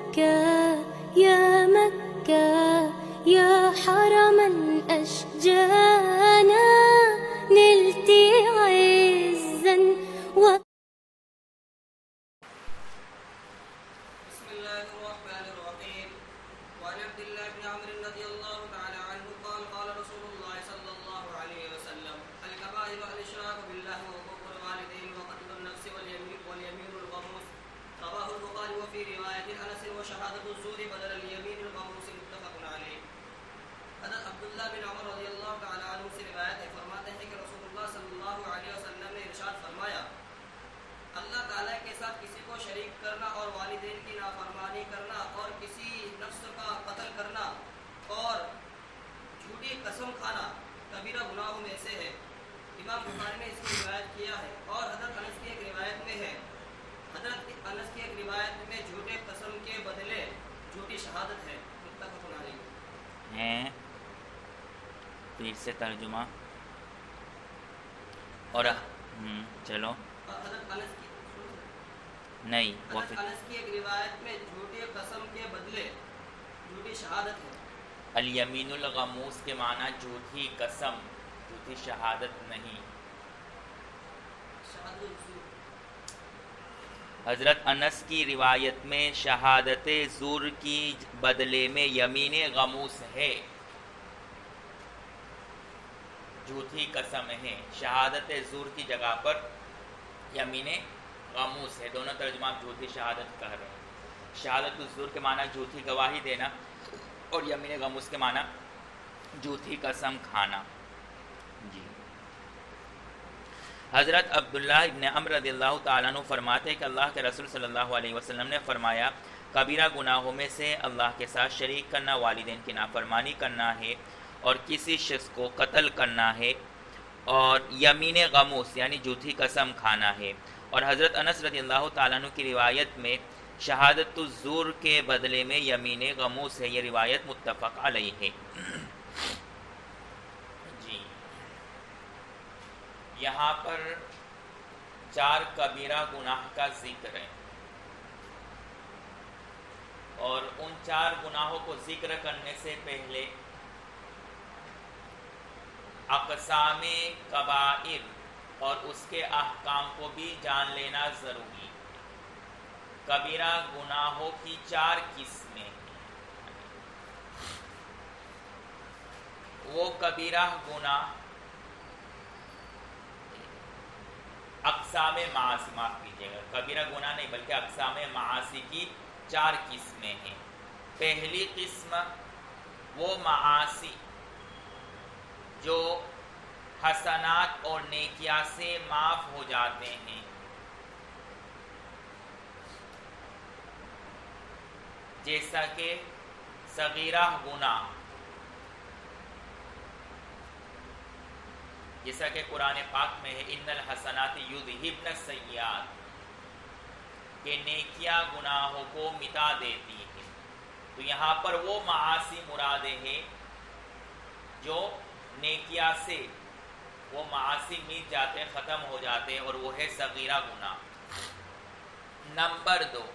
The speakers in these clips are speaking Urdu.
مكة يا مكة يا حرما أشجانا نلت عزا بسم الله الرحمن الرحيم. وعن عبد الله بن عمرو رضي الله تعالى عنه قال قال رسول الله صلى الله عليه وسلم الكبائر الإشراك بالله وحقوق الوالدين وقتل النفس واليمين الغموس. رواه البخاري. وفي رواية أنس وشهادة الزور بدل اليمين الغموس متفق عليه. حضرت عبداللہ بن عمر رضی اللہ تعالی عنہ سے روایت ہے، فرماتے ہیں کہ رسول اللہ صلی اللہ علیہ وسلم نے ارشاد فرمایا اللہ تعالیٰ کے ساتھ کسی کو شریک کرنا اور والدین کی نافرمانی کرنا اور کسی نفس کا قتل کرنا اور جھوٹی قسم کھانا کبیرہ گناہوں میں سے ہے۔ امام بخاری نے اس کی روایت کیا ہے اور حضرت انس کی ایک روایت میں ہے، حضرت انس کی ایک روایت میں جھوٹے قسم کے بدلے جھوٹی شہادت ہے، متفق علیہ ہیں۔ پھر سے ترجمہ اور چلو حضرت انس کی نہیں وہ حضرت انس کی ایک روایت میں جھوٹی قسم کے بدلے جھوٹی شہادت ہے۔ الیمین الغموس کے معنی جھوٹی قسم، جھوٹی شہادت نہیں۔ شہادت الزور حضرت انس کی روایت میں شہادت زور کی بدلے میں یمین غموس ہے، جھوٹی قسم ہے۔ شہادت زور کی جگہ پر یمین غموس ہے، دونوں ترجمہ آپ جھوٹی شہادت کہہ رہے ہیں۔ شہادت الزور کے معنی جھوٹی گواہی دینا اور یمین غموس کے معنی جھوٹی قسم کھانا۔ جی حضرت عبداللہ ابن عمرو رضی اللہ تعالیٰ عنہ فرماتے ہیں کہ اللہ کے رسول صلی اللہ علیہ وسلم نے فرمایا کبیرہ گناہوں میں سے اللہ کے ساتھ شریک کرنا، والدین کی نافرمانی کرنا ہے اور کسی شخص کو قتل کرنا ہے اور یمین غموس یعنی جھوٹی قسم کھانا ہے۔ اور حضرت انس رضی اللہ تعالیٰ عنہ کی روایت میں شہادت الزور کے بدلے میں یمین غموس ہے، یہ روایت متفق علیہ ہے۔ جی یہاں پر 4 کبیرہ گناہ کا ذکر ہے اور ان 4 گناہوں کو ذکر کرنے سے پہلے اقسام کبائر اور اس کے احکام کو بھی جان لینا ضروری ہے۔ کبیرہ گناہوں کی 4 قسمیں ہیں۔ وہ کبیرہ گناہ اقسام معاصی، معاف کیجیے گا، کبیرہ گناہ نہیں بلکہ اقسام معاصی کی 4 قسمیں ہیں۔ پہلی قسم وہ معاصی جو حسنات اور نیکیاں سے معاف ہو جاتے ہیں، جیسا کہ صغیرہ گناہ، جیسا کہ قرآن پاک میں ہے ان الحسنات یذہبن السیئات، کہ نیکیاں گناہوں کو مٹا دیتی ہیں۔ تو یہاں پر وہ معاصی مرادیں ہیں جو نیکیاں سے وہ معاصی مٹ جاتے ہیں، ختم ہو جاتے ہیں، اور وہ ہے صغیرہ گناہ۔ نمبر 2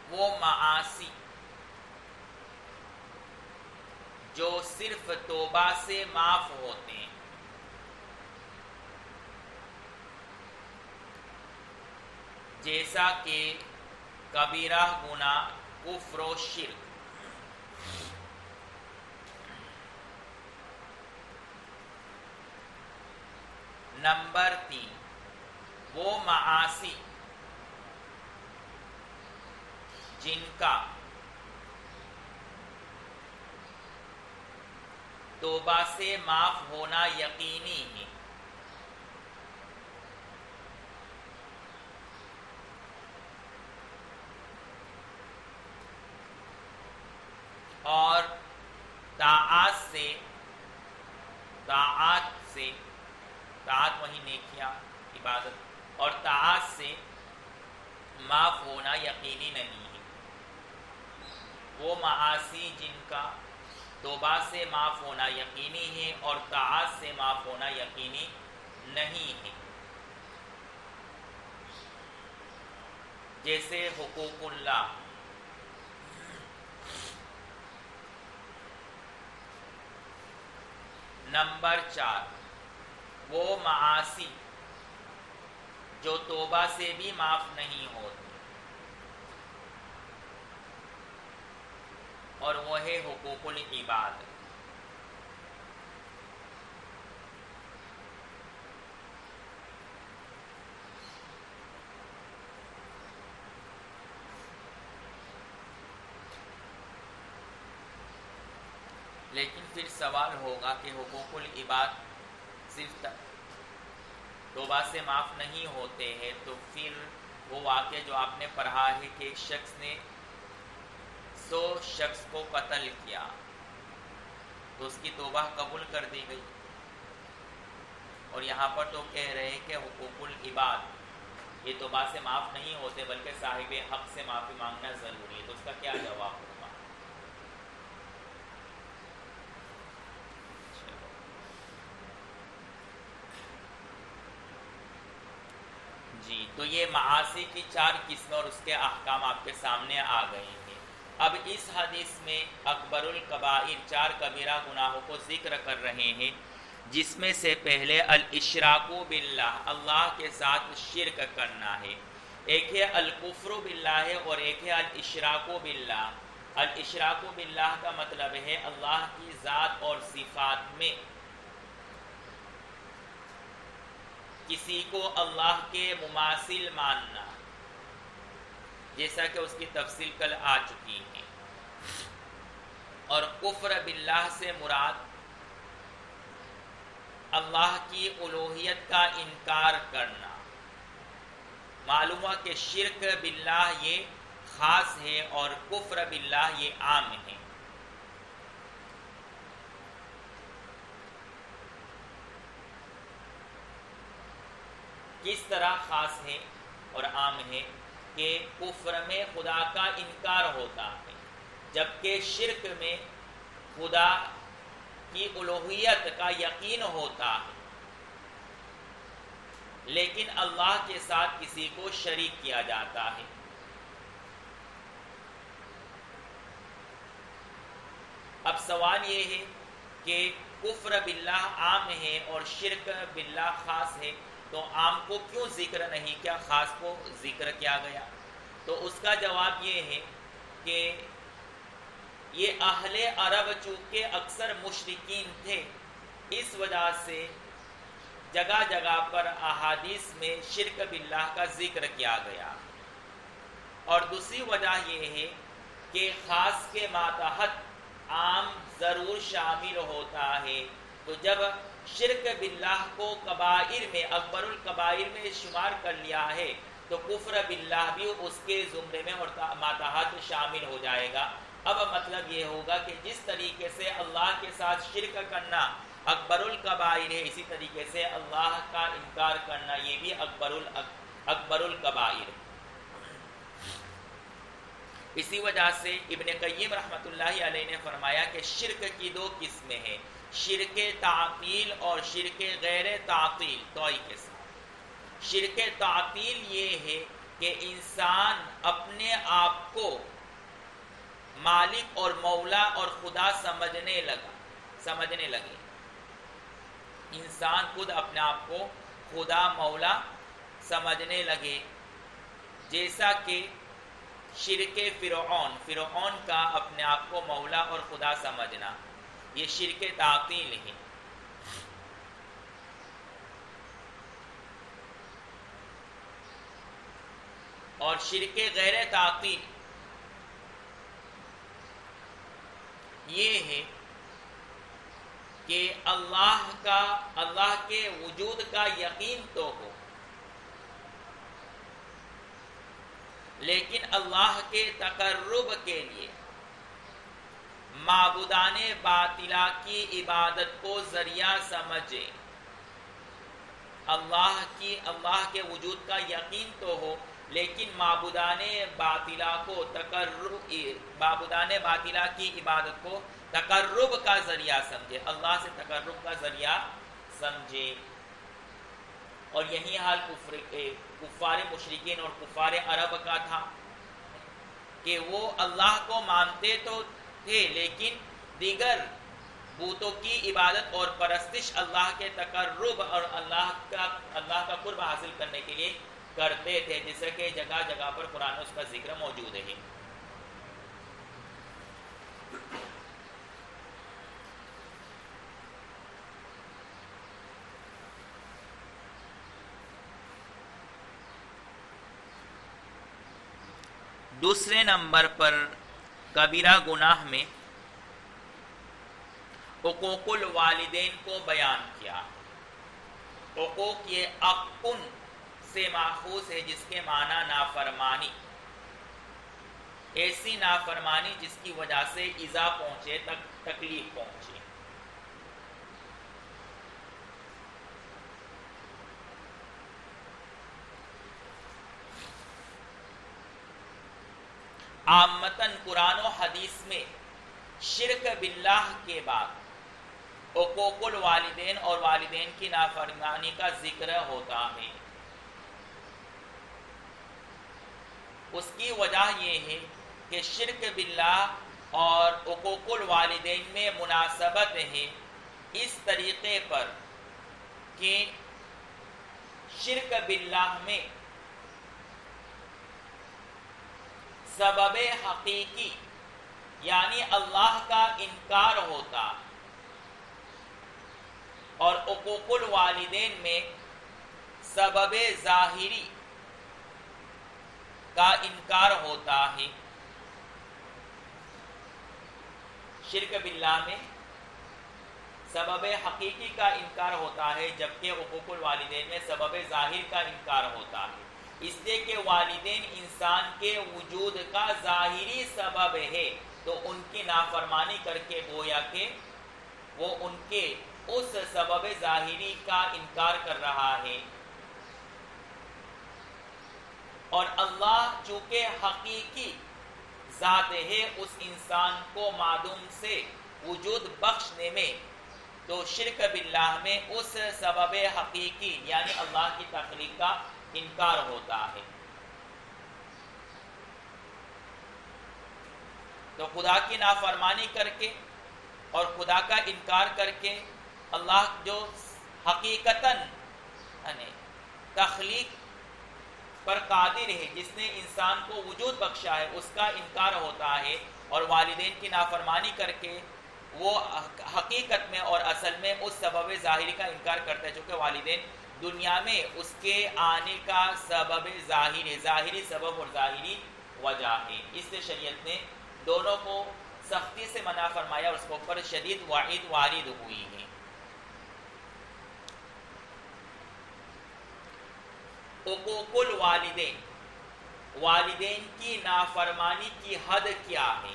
وہ معاصی جو صرف توبہ سے معاف ہوتے ہیں، جیسا کہ کبیرہ گناہ کفر و شرک۔ نمبر 3 وہ معاصی جن کا توبہ سے معاف ہونا یقینی ہے، اور طاعات وہی نیکیاں عبادت، اور طاعات سے معاف ہونا یقینی نہیں ہے۔ وہ معاصی جن کا توبہ سے معاف ہونا یقینی ہے اور طاعات سے معاف ہونا یقینی نہیں ہے، جیسے حقوق اللہ، نمبر 4 وہ معاصی جو توبہ سے بھی معاف نہیں ہوتی، اور وہ ہے حقوق العباد۔ لیکن پھر سوال ہوگا کہ حقوق العباد صرف توبہ سے معاف نہیں ہوتے ہیں، تو پھر وہ واقعہ جو آپ نے پڑھا ہے کہ ایک شخص نے 100 شخص کو قتل کیا تو اس کی توبہ قبول کر دی گئی، اور یہاں پر تو کہہ رہے ہیں کہ حقوق العباد یہ توبہ سے معاف نہیں ہوتے بلکہ صاحب حق سے معافی مانگنا ضروری ہے، تو اس کا کیا جواب ہوگا؟ جی، تو یہ معاصی کی 4 قسمیں اور اس کے احکام آپ کے سامنے آ گئے ہیں۔ اب اس حدیث میں اکبر الکبائر 4 کبیرہ گناہوں کو ذکر کر رہے ہیں، جس میں سے پہلے الاشراک باللہ، اللہ کے ساتھ شرک کرنا ہے۔ ایک ہے الکفر باللہ اور ایک ہے الاشراک باللہ۔ الاشراک باللہ کا مطلب ہے اللہ کی ذات اور صفات میں کسی کو اللہ کے مماثل ماننا، جیسا کہ اس کی تفصیل کل آ چکی ہے۔ اور کفر باللہ سے مراد اللہ کی الوہیت کا انکار کرنا۔ معلوم ہوا کہ شرک باللہ یہ خاص ہے اور کفر باللہ یہ عام ہے۔ کس طرح خاص ہے اور عام ہے کہ کفر میں خدا کا انکار ہوتا ہے، جبکہ شرک میں خدا کی الوہیت کا یقین ہوتا ہے، لیکن اللہ کے ساتھ کسی کو شریک کیا جاتا ہے۔ اب سوال یہ ہے کہ کفر باللہ عام ہے اور شرک باللہ خاص ہے، تو عام کو کیوں ذکر نہیں کیا، خاص کو ذکر کیا گیا؟ تو اس کا جواب یہ ہے کہ یہ اہل عرب چونکہ اکثر مشرکین تھے، اس وجہ سے جگہ جگہ پر احادیث میں شرک باللہ کا ذکر کیا گیا۔ اور دوسری وجہ یہ ہے کہ خاص کے ماتحت عام ضرور شامل ہوتا ہے، تو جب شرک باللہ کو کبائر میں اکبر الکبائر میں شمار کر لیا ہے تو کفر باللہ بھی اس کے زمرے میں اور ماتحت شامل ہو جائے گا۔ اب مطلب یہ ہوگا کہ جس طریقے سے اللہ کے ساتھ شرک کرنا اکبر الکبائر ہے، اسی طریقے سے اللہ کا انکار کرنا یہ بھی اکبر الکبائر۔ اسی وجہ سے ابن قیم رحمۃ اللہ علیہ نے فرمایا کہ شرک کی 2 قسمیں ہیں، شرک تعطیل اور شرک غیر تعطیل توئی کے ساتھ۔ شرک تعطیل یہ ہے کہ انسان اپنے آپ کو مالک اور مولا اور خدا سمجھنے لگے، انسان خود اپنے آپ کو خدا مولا سمجھنے لگے، جیسا کہ شرک فرعون کا اپنے آپ کو مولا اور خدا سمجھنا، یہ شرک تعطیل ہے۔ اور شرک غیر تعطیل یہ ہے کہ اللہ کے وجود کا یقین تو ہو، لیکن اللہ کے تقرب کے لیے معبودان باطلہ کی عبادت کو ذریعہ سمجھے۔ اللہ کے وجود کا یقین تو ہو، لیکن معبودان باطلہ کی عبادت کو تقرب کا ذریعہ سمجھے، اللہ سے تقرب کا ذریعہ سمجھے۔ اور یہی حال کفار مشرکین اور کفار عرب کا تھا کہ وہ اللہ کو مانتے تو تھے، لیکن دیگر بتوں کی عبادت اور پرستش اللہ کے تقرب اور اللہ کا قرب حاصل کرنے کے لیے کرتے تھے، جیسے کہ جگہ جگہ پر قرآن میں اس کا ذکر موجود ہے۔ دوسرے نمبر پر کبیرہ گناہ میں حقوق الوالدین کو بیان کیا۔ حقوق یہ عقن سے ماخوذ ہے، جس کے معنی نافرمانی، ایسی نافرمانی جس کی وجہ سے ایذا پہنچے، تکلیف پہنچے۔ عامتاً قرآن و حدیث میں شرک باللہ کے بعد حقوق الوالدین اور والدین کی نافرمانی کا ذکر ہوتا ہے۔ اس کی وجہ یہ ہے کہ شرک باللہ اور حقوق الوالدین میں مناسبت ہے اس طریقے پر کہ شرک باللہ میں سبب حقیقی یعنی اللہ کا انکار ہوتا، اور حقوق الوالدین میں سبب ظاہری کا انکار ہوتا ہے۔ شرک باللہ میں سبب حقیقی کا انکار ہوتا ہے، جبکہ حقوق الوالدین میں سبب ظاہر کا انکار ہوتا ہے، اس لیے کہ والدین انسان کے وجود کا ظاہری سبب ہے، تو ان کی نافرمانی کر کے گویا کہ وہ ان کے اس سبب ظاہری کا انکار کر رہا ہے۔ اور اللہ چونکہ حقیقی ذات ہے، اس انسان کو معدوم سے وجود بخشنے میں، تو شرک باللہ میں اس سبب حقیقی یعنی اللہ کی تخلیق کا انکار ہوتا ہے۔ تو خدا کی نافرمانی کر کے اور خدا کا انکار کر کے اللہ جو حقیقتاً تخلیق پر قادر ہے، جس نے انسان کو وجود بخشا ہے، اس کا انکار ہوتا ہے، اور والدین کی نافرمانی کر کے وہ حقیقت میں اور اصل میں اس سبب ظاہری کا انکار کرتا ہے، چونکہ والدین دنیا میں اس کے آنے کا سبب ظاہر ہے، ظاہری سبب اور ظاہری وجہ ہے۔ اس سے شریعت نے دونوں کو سختی سے منع فرمایا اور اس کے اوپر شدید وعید وارد ہوئی ہے۔ حقوق الوالدین، والدین کی نافرمانی کی حد کیا ہے؟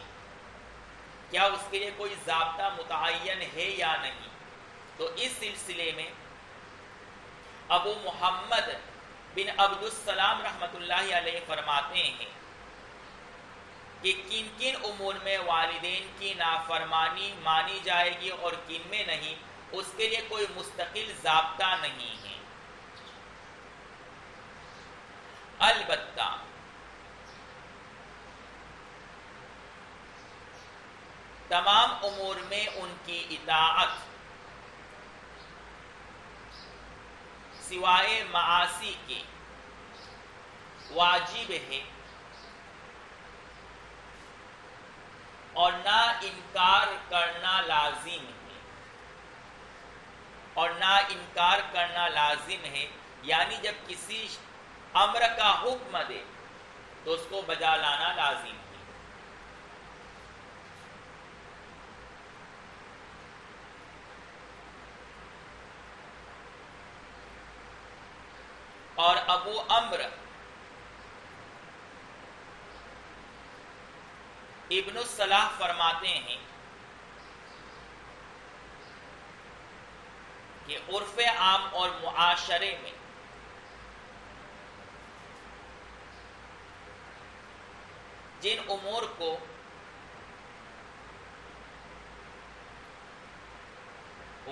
کیا اس کے لیے کوئی ضابطہ متعین ہے یا نہیں؟ تو اس سلسلے میں ابو محمد بن عبد السلام رحمۃ اللہ علیہ فرماتے ہیں کہ کن کن امور میں والدین کی نافرمانی مانی جائے گی اور کن میں نہیں، اس کے لیے کوئی مستقل ضابطہ نہیں ہے۔ البتہ تمام امور میں ان کی اطاعت سوائے معاصی کے واجب ہے، اور نہ انکار کرنا لازم ہے، اور نہ انکار کرنا لازم ہے، یعنی جب کسی امر کا حکم دے تو اس کو بجا لانا لازم ہے۔ اور ابو عمرو ابن الصلاح فرماتے ہیں کہ عرف عام اور معاشرے میں جن امور کو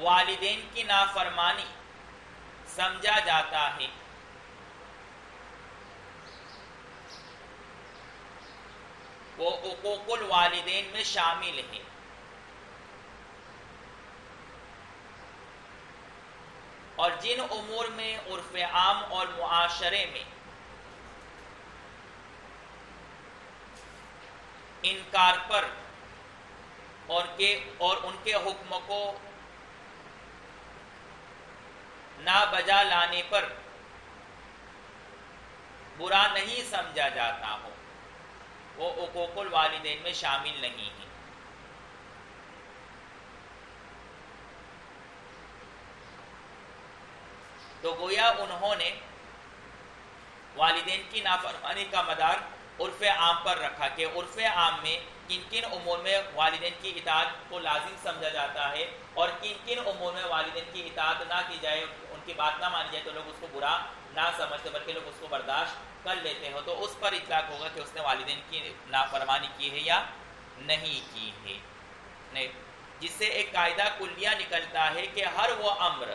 والدین کی نافرمانی سمجھا جاتا ہے، وہ حقوق الوالدین میں شامل ہیں، اور جن امور میں عرف عام اور معاشرے میں انکار پر اور ان کے حکم کو نہ بجا لانے پر برا نہیں سمجھا جاتا ہو وہ حقوق الوالدین میں شامل نہیں ہیں۔ تو گویا انہوں نے والدین کی نافرمانی کا مدار عرف عام پر رکھا کہ عرف عام میں کن کن امور میں والدین کی اطاعت کو لازم سمجھا جاتا ہے اور کن کن امور میں والدین کی اطاعت نہ کی جائے، ان کی بات نہ مانی جائے تو لوگ اس کو برا نہ سمجھتے بلکہ لوگ اس کو برداشت کر لیتے ہو، تو اس پر اطلاق ہوگا کہ اس نے والدین کی نافرمانی کی ہے یا نہیں کی ہے۔ نہیں، جس سے ایک قاعدہ کلیہ نکلتا ہے کہ ہر وہ امر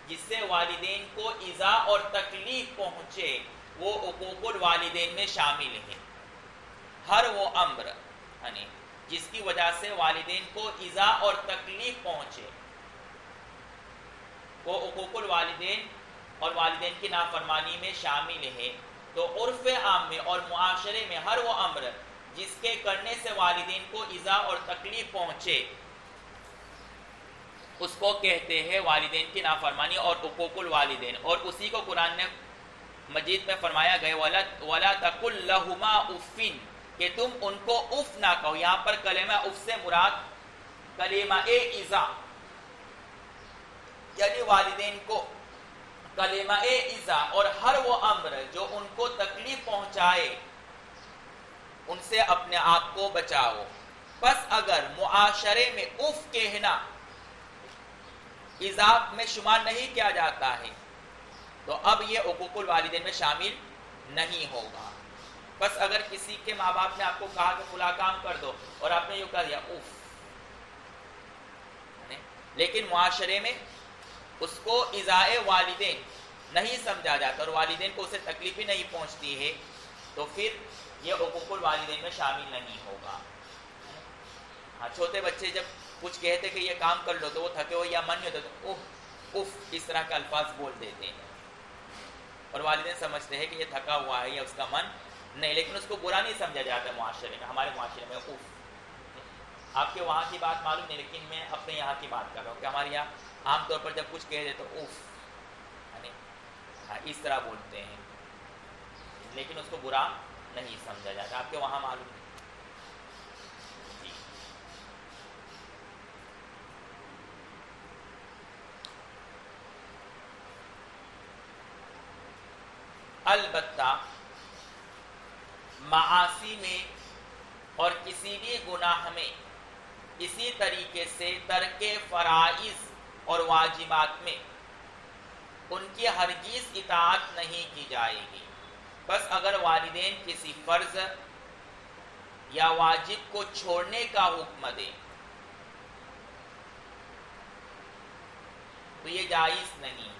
جس سے والدین کو ایذا اور تکلیف پہنچے وہ حقوق الوالدین میں شامل ہے۔ ہر وہ امر جس کی وجہ سے والدین کو ایذا اور تکلیف پہنچے وہ حقوق الوالدین اور والدین کی نافرمانی میں شامل ہے۔ تو عرف عام میں اور معاشرے میں ہر وہ امر جس کے کرنے سے والدین کو ایذا اور تکلیف پہنچے اس کو کہتے ہیں والدین کی نافرمانی اور حقوق الوالدین، اور اسی کو قرآن نے مجید میں فرمایا گیا وَلَا تَقُلْ لَهُمَا اُفٍّ کہ تم ان کو اف نہ کہو۔ یہاں پر کلمہ اف سے مراد کلمہ ایذا یعنی والدین کو کلمہ ایذا اور ہر وہ امر جو ان کو تکلیف پہنچائے ان سے اپنے آپ کو بچاؤ۔ پس اگر معاشرے میں اف کہنا ایذا میں شمار نہیں کیا جاتا ہے تو اب یہ حقوق الوالدین میں شامل نہیں ہوگا۔ بس اگر کسی کے ماں باپ نے آپ کو کہا کہ فلاں کام کر دو اور آپ نے یہ کہہ دیا اف، لیکن معاشرے میں اس کو ایذائے والدین نہیں سمجھا جاتا اور والدین کو اسے تکلیف ہی نہیں پہنچتی ہے تو پھر یہ حقوق الوالدین میں شامل نہیں ہوگا۔ ہاں، چھوٹے بچے جب کچھ کہتے کہ یہ کام کر لو تو وہ تھکے ہو یا من نہیں ہوتا تو اف اف اس طرح کے الفاظ بول دیتے ہیں اور والدین سمجھتے ہیں کہ یہ تھکا ہوا ہے یا اس کا من نہیں، لیکن اس کو برا نہیں سمجھا جاتا معاشرے میں۔ ہمارے معاشرے میں اف، آپ کے وہاں کی بات معلوم نہیں لیکن میں اپنے یہاں کی بات کر رہا ہوں کہ ہمارے یہاں عام طور پر جب کچھ کہہ دے تو اف اس طرح بولتے ہیں، لیکن اس کو برا نہیں سمجھا جاتا۔ آپ کے وہاں معلوم نہیں۔ البتہ معاصی میں اور کسی بھی گناہ میں اسی طریقے سے ترک فرائض اور واجبات میں ان کی ہرگز اطاعت نہیں کی جائے گی۔ بس اگر والدین کسی فرض یا واجب کو چھوڑنے کا حکم دے تو یہ جائز نہیں ہے۔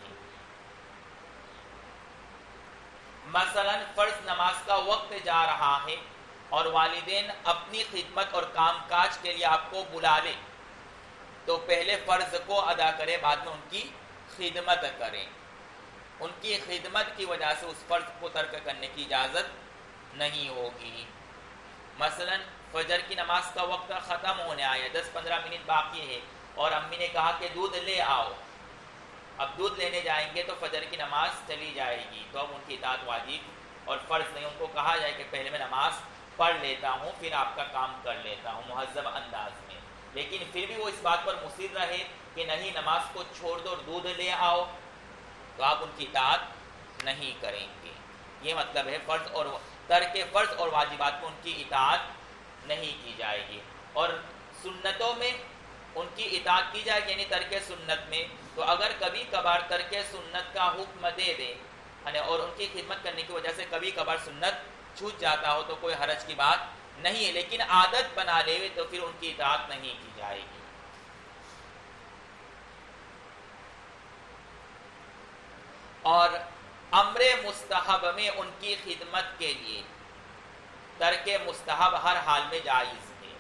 مثلا فرض نماز کا وقت جا رہا ہے اور والدین اپنی خدمت اور کام کاج کے لیے آپ کو بلا لے تو پہلے فرض کو ادا کرے، بعد میں ان کی خدمت کریں۔ ان کی خدمت کی وجہ سے اس فرض کو ترک کرنے کی اجازت نہیں ہوگی۔ مثلا فجر کی نماز کا وقت ختم ہونے آیا، 10-15 منٹ باقی ہے اور امی نے کہا کہ دودھ لے آؤ، اب دودھ لینے جائیں گے تو فجر کی نماز چلی جائے گی، تو اب ان کی اطاعت واجب اور فرض نہیں۔ ان کو کہا جائے کہ پہلے میں نماز پڑھ لیتا ہوں پھر آپ کا کام کر لیتا ہوں مہذب انداز میں، لیکن پھر بھی وہ اس بات پر مصر رہے کہ نہیں نماز کو چھوڑ دو اور دودھ لے آؤ تو آپ ان کی اطاعت نہیں کریں گے۔ یہ مطلب ہے فرض اور ترک فرض اور واجبات میں ان کی اطاعت نہیں کی جائے گی، اور سنتوں میں ان کی اطاعت کی جائے گی، یعنی ترک سنت میں تو اگر کبھی کبھار ترک سنت کا حکم دے دے اور ان کی خدمت کرنے کی وجہ سے کبھی کبھار سنت چھوٹ جاتا ہو تو کوئی حرج کی بات نہیں ہے، لیکن عادت بنا لے تو پھر ان کی اطاعت نہیں کی جائے گی۔ اور امر مستحب میں ان کی خدمت کے لیے ترک مستحب ہر حال میں جائز ہے۔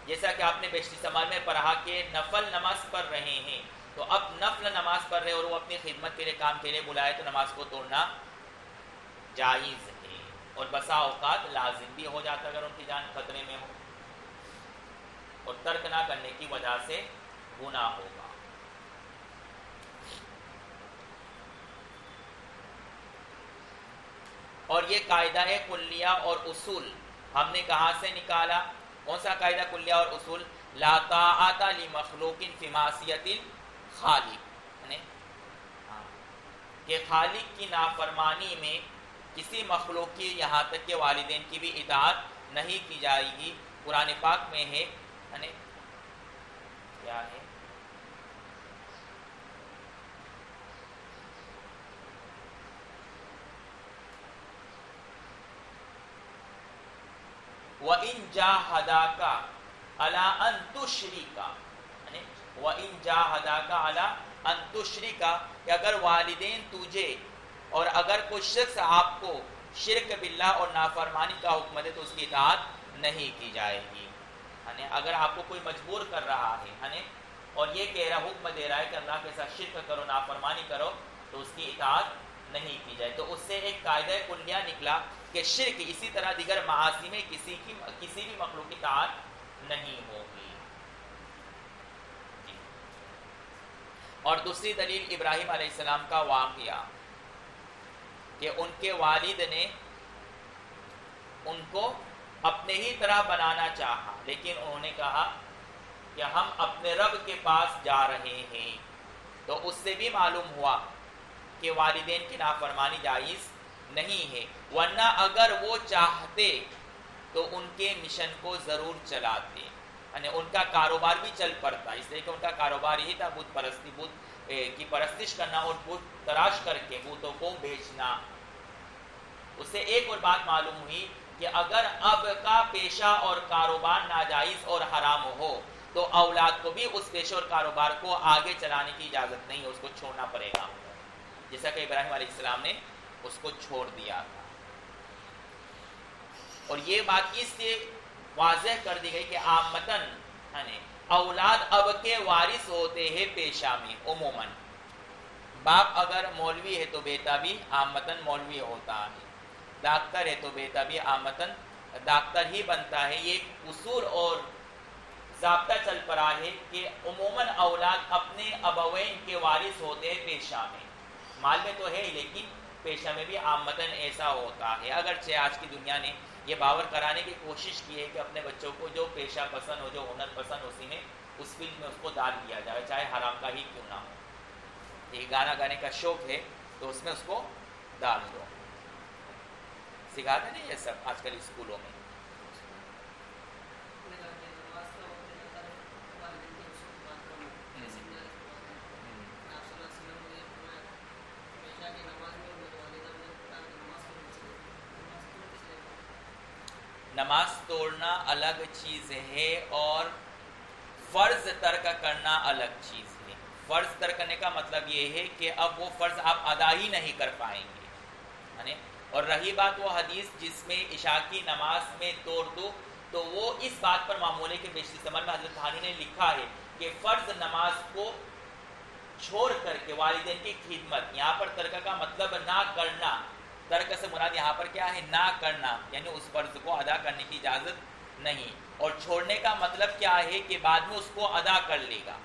جیسا کہ آپ نے بیشتری سمال میں پڑھا کہ نفل نماز پڑھ رہے ہیں، تو اب نفل نماز پڑھ رہے اور وہ اپنی خدمت کے لیے کام کے لیے بلائے تو نماز کو توڑنا جائز ہے، اور بسا اوقات لازم بھی ہو جاتا اگر ان کی جان خطرے میں ہو، اور ترک نہ کرنے کی وجہ سے گناہ ہوگا۔ اور یہ قاعدہ ہے کلیہ اور اصول ہم نے کہاں سے نکالا؟ کون سا قاعدہ کلیہ اور اصول؟ لا طاعت لمخلوق فی معصیت الخالق، کہ خالق کی نافرمانی میں کسی مخلوق کی یہاں تک کہ والدین کی بھی اطاعت نہیں کی جائے گی۔ قرآن پاک میں ہے کیا ہے؟ وَإِن جَاهَدَاكَ عَلَىٰ أَن تُشْرِكَ، وَإِن جَاهَدَاكَ عَلَىٰ أَن تُشْرِكَ، کہ اگر والدین تجھے اور اگر کوئی شخص آپ کو شرک باللہ اور نافرمانی کا حکم دے تو اس کی اطاعت نہیں کی جائے گی۔ اگر آپ کو کوئی مجبور کر رہا ہے اور یہ کہہ رہا حکم دے رہا ہے کہ اللہ کے ساتھ شرک کرو، نافرمانی کرو، تو اس کی اطاعت نہیں کی جائے، تو اس سے ایک قاعدہ کلیہ نکلا کہ شرک اسی طرح دیگر معاصی میں کسی بھی مخلوق کی اطاعت نہیں ہوگی۔ اور دوسری دلیل ابراہیم علیہ السلام کا واقعہ کہ ان کے والد نے ان کو اپنے ہی طرح بنانا چاہا، لیکن انہوں نے کہا کہ ہم اپنے رب کے پاس جا رہے ہیں، تو اس سے بھی معلوم ہوا کہ والدین کی نافرمانی جائز نہیں ہے، ورنہ اگر وہ چاہتے تو ان کے مشن کو ضرور چلاتے، ان کا کاروبار بھی چل پڑتا، اس لیے کہ ان کا کاروبار یہی تھا بت پرستی، بت کی پرستش کرنا اور بت تراش کر کے بتوں کو بیچنا۔ اس سے ایک اور بات معلوم ہوئی کہ اگر اب کا پیشہ اور کاروبار ناجائز اور حرام ہو تو اولاد کو بھی اس پیشہ اور کاروبار کو آگے چلانے کی اجازت نہیں ہے، اس کو چھوڑنا پڑے گا، جیسا کہ ابراہیم علیہ السلام نے اس کو چھوڑ دیا تھا۔ اور یہ بات اس سے واضح کر دی گئی کہ عامتاً اولاد اب کے وارث ہوتے ہیں پیشہ میں، عموماً باپ اگر مولوی ہے تو بیٹا بھی عامتاً مولوی ہوتا ہے، ڈاکٹر ہے تو بیٹا بھی عامتاً ڈاکٹر ہی بنتا ہے۔ یہ ایک اصول اور ضابطہ چل پڑا ہے کہ عموماً اولاد اپنے ابوین کے وارث ہوتے ہیں پیشہ میں، مال میں تو ہے ہی لیکن پیشہ میں بھی عامتاً ایسا ہوتا ہے، اگرچہ آج کی دنیا نے یہ باور کرانے کی کوشش کی ہے کہ اپنے بچوں کو جو پیشہ پسند ہو، جو ہنر پسند ہو، اسی میں اس فیلڈ میں اس کو ڈال دیا جائے، چاہے حرام کا ہی کیوں نہ ہو۔ یہ گانا گانے کا شوق ہے تو اس میں اس کو ڈال دو، سکھاتے نہیں یہ سب آج کل اسکولوں میں۔ نماز توڑنا الگ چیز ہے اور فرض ترک کرنا الگ چیز ہے۔ فرض ترک کرنے کا مطلب یہ ہے کہ اب وہ فرض آپ ادا ہی نہیں کر پائیں گے، اور رہی بات وہ حدیث جس میں عشاء کی نماز میں توڑ دو، تو وہ اس بات پر معمول ہے کہ بیشتری سمر میں حضرت حانی نے لکھا ہے کہ فرض نماز کو چھوڑ کر کے والدین کی خدمت، یہاں پر ترک کا مطلب نہ کرنا، ترک سے مراد یہاں پر کیا ہے؟ نہ کرنا، یعنی اس فرض کو ادا کرنے کی اجازت نہیں، اور چھوڑنے کا مطلب کیا ہے کہ بعد میں اس کو ادا کر لے گا،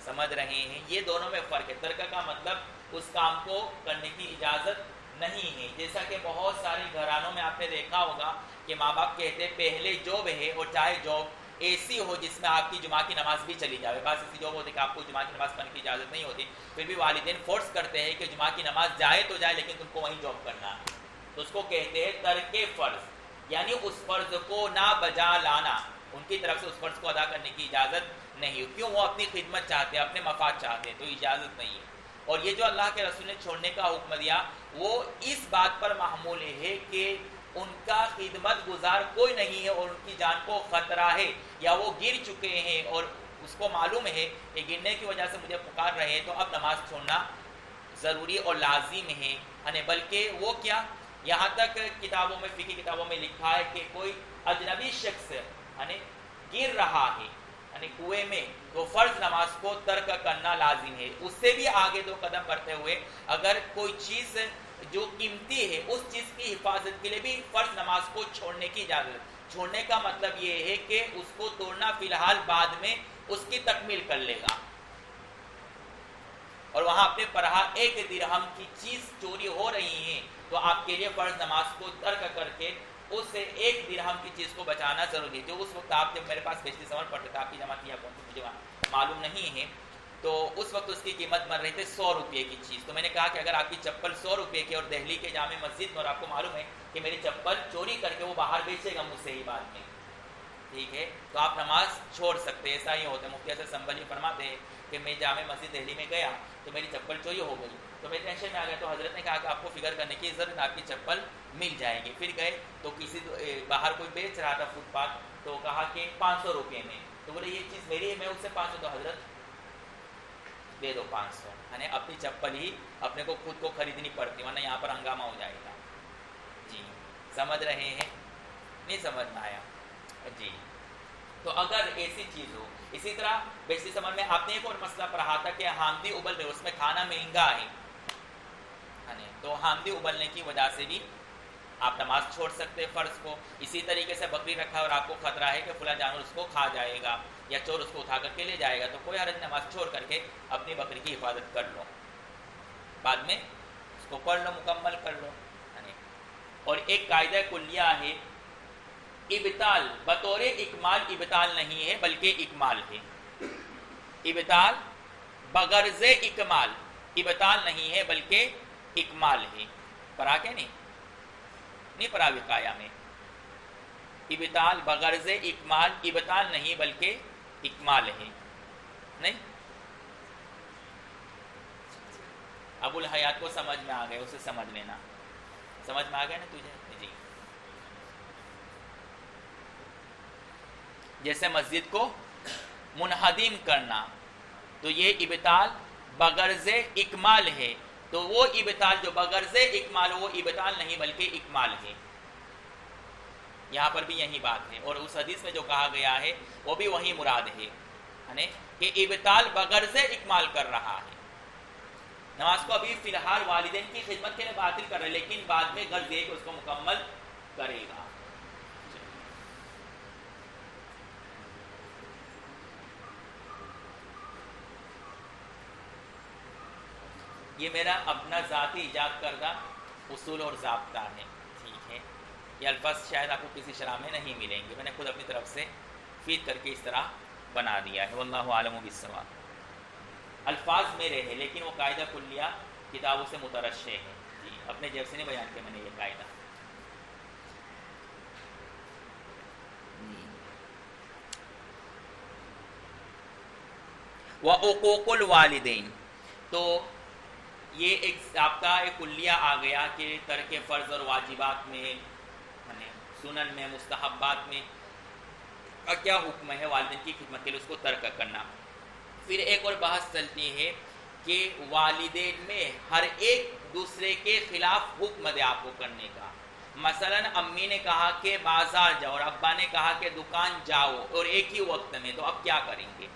سمجھ رہے ہیں؟ یہ دونوں میں فرق ہے۔ ترک کا مطلب اس کام کو کرنے کی اجازت نہیں ہے، جیسا کہ بہت سارے گھرانوں میں آپ نے دیکھا ہوگا کہ ماں باپ کہتے پہلے جاب ہے، اور چاہے جاب ایسی ہو جس میں آپ کی جمعہ کی نماز بھی چلی جائے، بس ایسی جاب ہوتی کہ آپ کو جمعہ کی نماز پڑھنے کی اجازت نہیں ہوتی، پھر بھی والدین فورس کرتے ہیں کہ جمعہ کی نماز جائے تو جائے لیکن تم کو وہیں جاب کرنا ہے، تو اس کو کہتے ہیں ترک فرض، یعنی اس فرض کو نہ بجا لانا، ان کی طرف سے اس فرض کو ادا کرنے کی اجازت نہیں۔ کیوں؟ وہ اپنی خدمت چاہتے ہیں، اپنے مفاد چاہتے ہیں، تو اجازت نہیں ہے۔ اور یہ جو اللہ کے رسول نے چھوڑنے کا حکم دیا وہ اس بات پر محمول ہے کہ ان کا خدمت گزار کوئی نہیں ہے اور ان کی جان کو خطرہ ہے، یا وہ گر چکے ہیں اور اس کو معلوم ہے کہ گرنے کی وجہ سے مجھے پکار رہے ہیں، تو اب نماز چھوڑنا ضروری اور لازم ہے، بلکہ وہ کیا، یہاں تک کتابوں میں، فقہ کتابوں میں لکھا ہے کہ کوئی اجنبی شخص گر رہا ہے یعنی کنویں میں، تو فرض نماز کو ترک کرنا لازم ہے۔ اس سے بھی آگے 2 قدم بڑھتے ہوئے اگر کوئی چیز جو قیمتی ہے اس چیز کی حفاظت کے لیے بھی فرض نماز کو چھوڑنے کی اجازت۔ چھوڑنے کا مطلب یہ ہے کہ اس کو توڑنا فی الحال بعد میں اس کی تکمیل کر لے گا، اور وہاں آپ نے پڑھا 1 درہم کی چیز چوری ہو رہی ہے تو آپ کے لیے فرض نماز کو ترک کر کے اس 1 درہم کی چیز کو بچانا ضروری ہے۔ جو اس وقت آپ جب میرے پاس بیشتی سمر پڑھتے تھے، آپ کی جمع کیا کون سی مجھے معلوم نہیں ہے، تو اس وقت اس کی قیمت بن رہی تھی 100 روپے کی چیز۔ تو میں نے کہا کہ اگر آپ کی چپل 100 روپے کی اور دہلی کے جامع مسجد میں، اور آپ کو معلوم ہے کہ میری چپل چوری کر کے وہ باہر بیچے گا مجھ سے ہی بعد میں، ٹھیک ہے، تو آپ نماز چھوڑ سکتے ہیں۔ ایسا ہی ہوتا ہے، مفتی حسن سنبھلی فرماتے ہیں کہ میں جامع مسجد دہلی میں گیا تو میری چپل چوری ہو گئی، تو میں ٹینشن میں آ گیا، تو حضرت نے کہا کہ آپ کو فکر کرنے کی ضرورت، آپ کی چپل مل جائے گی۔ پھر گئے تو کسی باہر کوئی بیچ رہا تھا فٹ پاتھ، تو کہا کہ 500 روپے میں، تو بولے یہ چیز میری ہے، میں اس سے 500، تو حضرت دے دو 500، یعنی اپنی چپل ہی اپنے کو خود کو خریدنی پڑتی، ورنہ یہاں پر ہنگامہ ہو جائے گا۔ جی سمجھ رہے ہیں؟ نہیں سمجھ میں آیا؟ جی تو اگر ایسی چیز ہو، اسی طرح بیشتی سمر میں آپ نے ایک اور مسئلہ پڑھا تھا کہ حامدی ابل رہے، اس میں کھانا مہنگا ہے، تو حامدی ابلنے کی وجہ سے بھی آپ نماز چھوڑ سکتے فرض کو۔ اسی طریقے سے بکری رکھا اور آپ کو خطرہ ہے کہ فلاں جانور اس کو کھا جائے گا یا چور اس کو اٹھا کر کے لے جائے گا، تو کوئی حرج، نماز چھوڑ کر کے اپنی بکری کی حفاظت کر لو، بعد میں اس کو پڑھ لو، مکمل کر لو۔ اور ایک قاعدہ کلیہ ہے، ابطال بطور اکمال ابطال نہیں ہے بلکہ اکمال ہے۔ ابطال بغرض اکمال، ابطال نہیں ہے بلکہ اکمال ہے۔ پڑھا کہ نہیں پڑھا وقایا میں؟ ابطال بغرض اکمال، ابطال نہیں بلکہ اکمال ہے، نہیں؟ ابو الحیات کو سمجھ میں آ گئے، اسے سمجھ لینا، سمجھ میں آ گیا نا تجھے؟ جی جیسے مسجد کو منہدم کرنا، تو یہ ابطال بغرض اکمال ہے، تو وہ ابطال جو بغرض اکمال وہ ابطال نہیں بلکہ اکمال ہے۔ یہاں پر بھی یہی بات ہے، اور اس حدیث میں جو کہا گیا ہے وہ بھی وہی مراد ہے، یعنی کہ ابطال بغرض اکمال کر رہا ہے۔ نماز کو ابھی فی الحال والدین کی خدمت کے لیے باطل کر رہے، لیکن بعد میں غرض یہ کہ اس کو مکمل کرے گا۔ یہ میرا اپنا ذاتی ایجاد کردہ اصول اور ضابطہ ہے، ٹھیک ہے؟ یہ الفاظ شاید آپ کو کسی شرح میں نہیں ملیں گے، میں نے خود اپنی طرف سے فیڈ کر کے اس طرح بنا دیا ہے، واللہ عالم بالصواب۔ الفاظ میرے ہیں لیکن وہ قاعدہ کلیہ کتابوں سے مترشح ہے، جی اپنے جیب سے نہیں بیان کیا میں نے یہ قاعدہ۔ وعقوق الوالدین، تو یہ ایک ضابطہ کلیہ آ گیا کہ ترک فرض اور واجبات میں، سنن میں، مستحبات میں کیا حکم ہے والدین کی خدمت کے لیے اس کو ترک کرنا۔ پھر ایک اور بحث چلتی ہے کہ والدین میں ہر ایک دوسرے کے خلاف حکم دے آپ کو کرنے کا، مثلا امی نے کہا کہ بازار جاؤ اور ابا نے کہا کہ دکان جاؤ، اور ایک ہی وقت میں، تو اب کیا کریں گے؟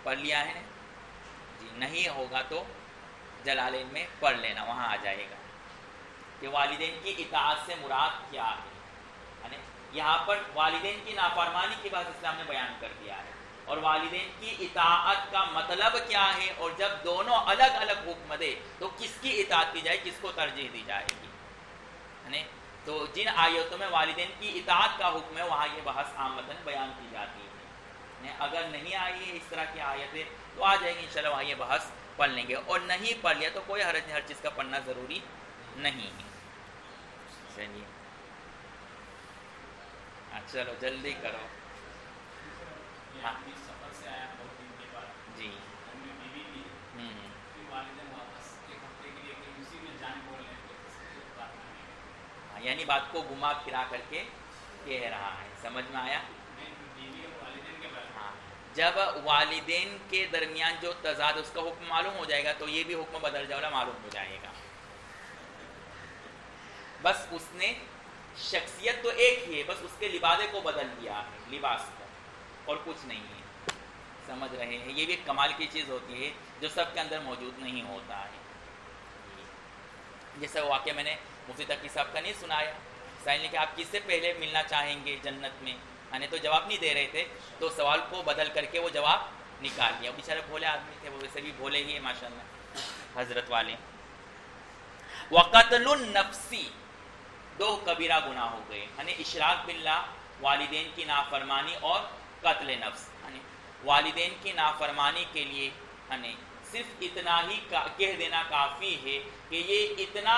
پڑھ لیا ہے جی، نہیں ہوگا تو جلالین میں پڑھ لینا، وہاں آ جائے گا کہ والدین کی اطاعت سے مراد کیا ہے۔ یعنی یہاں پر والدین کی نافرمانی کی بات اسلام نے بیان کر دیا ہے، اور والدین کی اطاعت کا مطلب کیا ہے، اور جب دونوں الگ الگ حکم دے تو کس کی اطاعت کی جائے، کس کو ترجیح دی جائے گی۔ یعنی تو جن آیتوں میں والدین کی اطاعت کا حکم ہے وہاں یہ بحث عامتاً بیان کی جاتی ہے۔ اگر نہیں آئی ہے اس طرح کی آیتیں تو آ جائیں گے انشاءاللہ، وہاں یہ بحث پڑھ لیں گے، اور نہیں پڑھ لیا تو کوئی حرج نہیں، ہر چیز کا پڑھنا ضروری نہیں ہے۔ چلیے چلو جلدی کرو۔ ہاں جی یعنی بات کو گھما پھرا کر کے کہہ رہا ہے، سمجھ میں آیا؟ ہاں، جب والدین کے درمیان جو تضاد اس کا حکم معلوم ہو جائے گا تو یہ بھی حکم بدل جائے گا، معلوم ہو جائے گا۔ بس اس نے شخصیت تو ایک ہی ہے، بس اس کے لبادے کو بدل دیا ہے، لباس کو، اور کچھ نہیں ہے. سمجھ رہے ہیں؟ یہ بھی ایک کمال کی چیز ہوتی ہے جو سب کے اندر موجود نہیں ہوتا ہے. جیسا واقعہ میں نے مفتی تقی صاحب کا نہیں سنایا، سائل نے کہ آپ کس سے پہلے ملنا چاہیں گے جنت میں، تو جواب نہیں دے رہے تھے، تو سوال کو بدل کر کے وہ جواب نکال دیا. بیچارے بھولے آدمی تھے، وہ ویسے بھی بھولے ہی ہیں ماشاءاللہ حضرت والے. وقتل النفسی، 2 کبیرہ گناہ ہو گئے، اشراک باللہ، والدین کی نافرمانی اور قتل نفس. والدین کی نافرمانی کے لیے صرف اتنا ہی کہہ دینا کافی ہے کہ یہ اتنا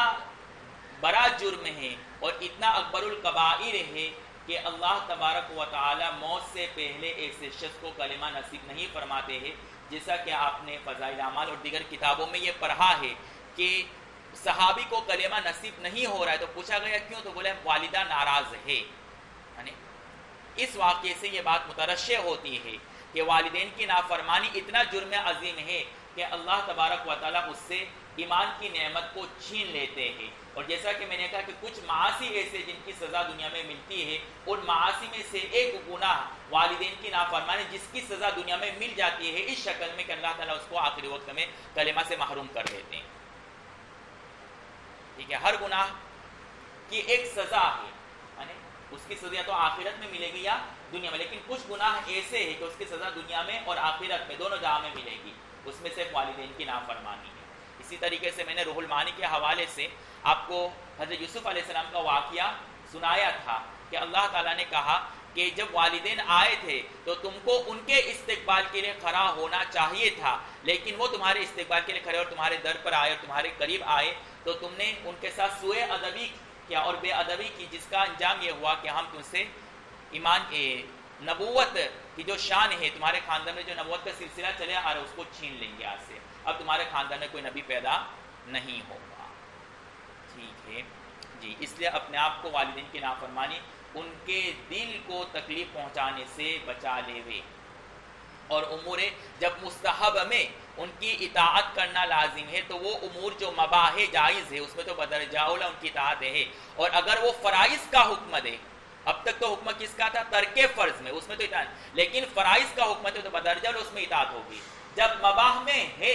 بڑا جرم ہے اور اتنا اکبر الکبائر ہے کہ اللہ تبارک و تعالی موت سے پہلے ایسے شخص کو کلمہ نصیب نہیں فرماتے ہیں. جیسا کہ آپ نے فضائل اعمال اور دیگر کتابوں میں یہ پڑھا ہے کہ صحابی کو کلمہ نصیب نہیں ہو رہا ہے، تو پوچھا گیا کیوں، تو بولے والدہ ناراض ہے. اس واقعے سے یہ بات مترشح ہوتی ہے کہ والدین کی نافرمانی اتنا جرم عظیم ہے کہ اللہ تبارک و تعالیٰ اس سے ایمان کی نعمت کو چھین لیتے ہیں. اور جیسا کہ میں نے کہا کہ کچھ معاصی ایسے جن کی سزا دنیا میں ملتی ہے، ان معاصی میں سے ایک گناہ والدین کی نافرمانی جس کی سزا دنیا میں مل جاتی ہے اس شکل میں کہ اللہ تعالیٰ اس کو آخری وقت میں کلمہ سے محروم کر دیتے ہیں. ٹھیک ہے، ہر گناہ کی ایک سزا ہے، اس کی سزا تو آخرت میں ملے گی یا دنیا میں، لیکن کچھ گناہ ایسے ہیں کہ اس کی سزا دنیا میں اور آخرت میں دونوں جہاں میں ملے گی. اس میں سے والدین کی نافرمانی ہے. اسی طریقے سے میں نے روح المعانی کے حوالے سے آپ کو حضرت یوسف علیہ السلام کا واقعہ سنایا تھا کہ اللہ تعالیٰ نے کہا کہ جب والدین آئے تھے تو تم کو ان کے استقبال کے لیے کھڑا ہونا چاہیے تھا، لیکن وہ تمہارے استقبال کے لیے کھڑے اور تمہارے در پر آئے اور تمہارے قریب آئے تو تم نے ان کے ساتھ سوء ادبی کیا اور بے ادبی کی، جس کا انجام یہ ہوا کہ ہم تم سے ایمان نبوت کی جو شان ہے، تمہارے خاندان میں جو نبوت کا سلسلہ چلے آ رہا ہے اس کو چھین لیں گے. آج سے اب تمہارے خاندان میں کوئی نبی پیدا نہیں ہوگا. ٹھیک ہے جی. اس لیے اپنے آپ کو والدین کی نافرمانی ان کے دل کو تکلیف پہنچانے سے بچا لے وے. اور امور جب مستحب میں ان کی اطاعت کرنا لازم ہے تو وہ امور جو مباح جائز ہے اس میں تو بدرجہ اولا ان کی اطاعت ہے. اور اگر وہ فرائض کا حکم دے، اب تک تو حکم کس کا تھا؟ ترک فرض میں، اس میں تو اطاعت، لیکن فرائض کا حکم تو بدرجہ اولا اس میں اطاعت ہوگی. جب مباح میں ہے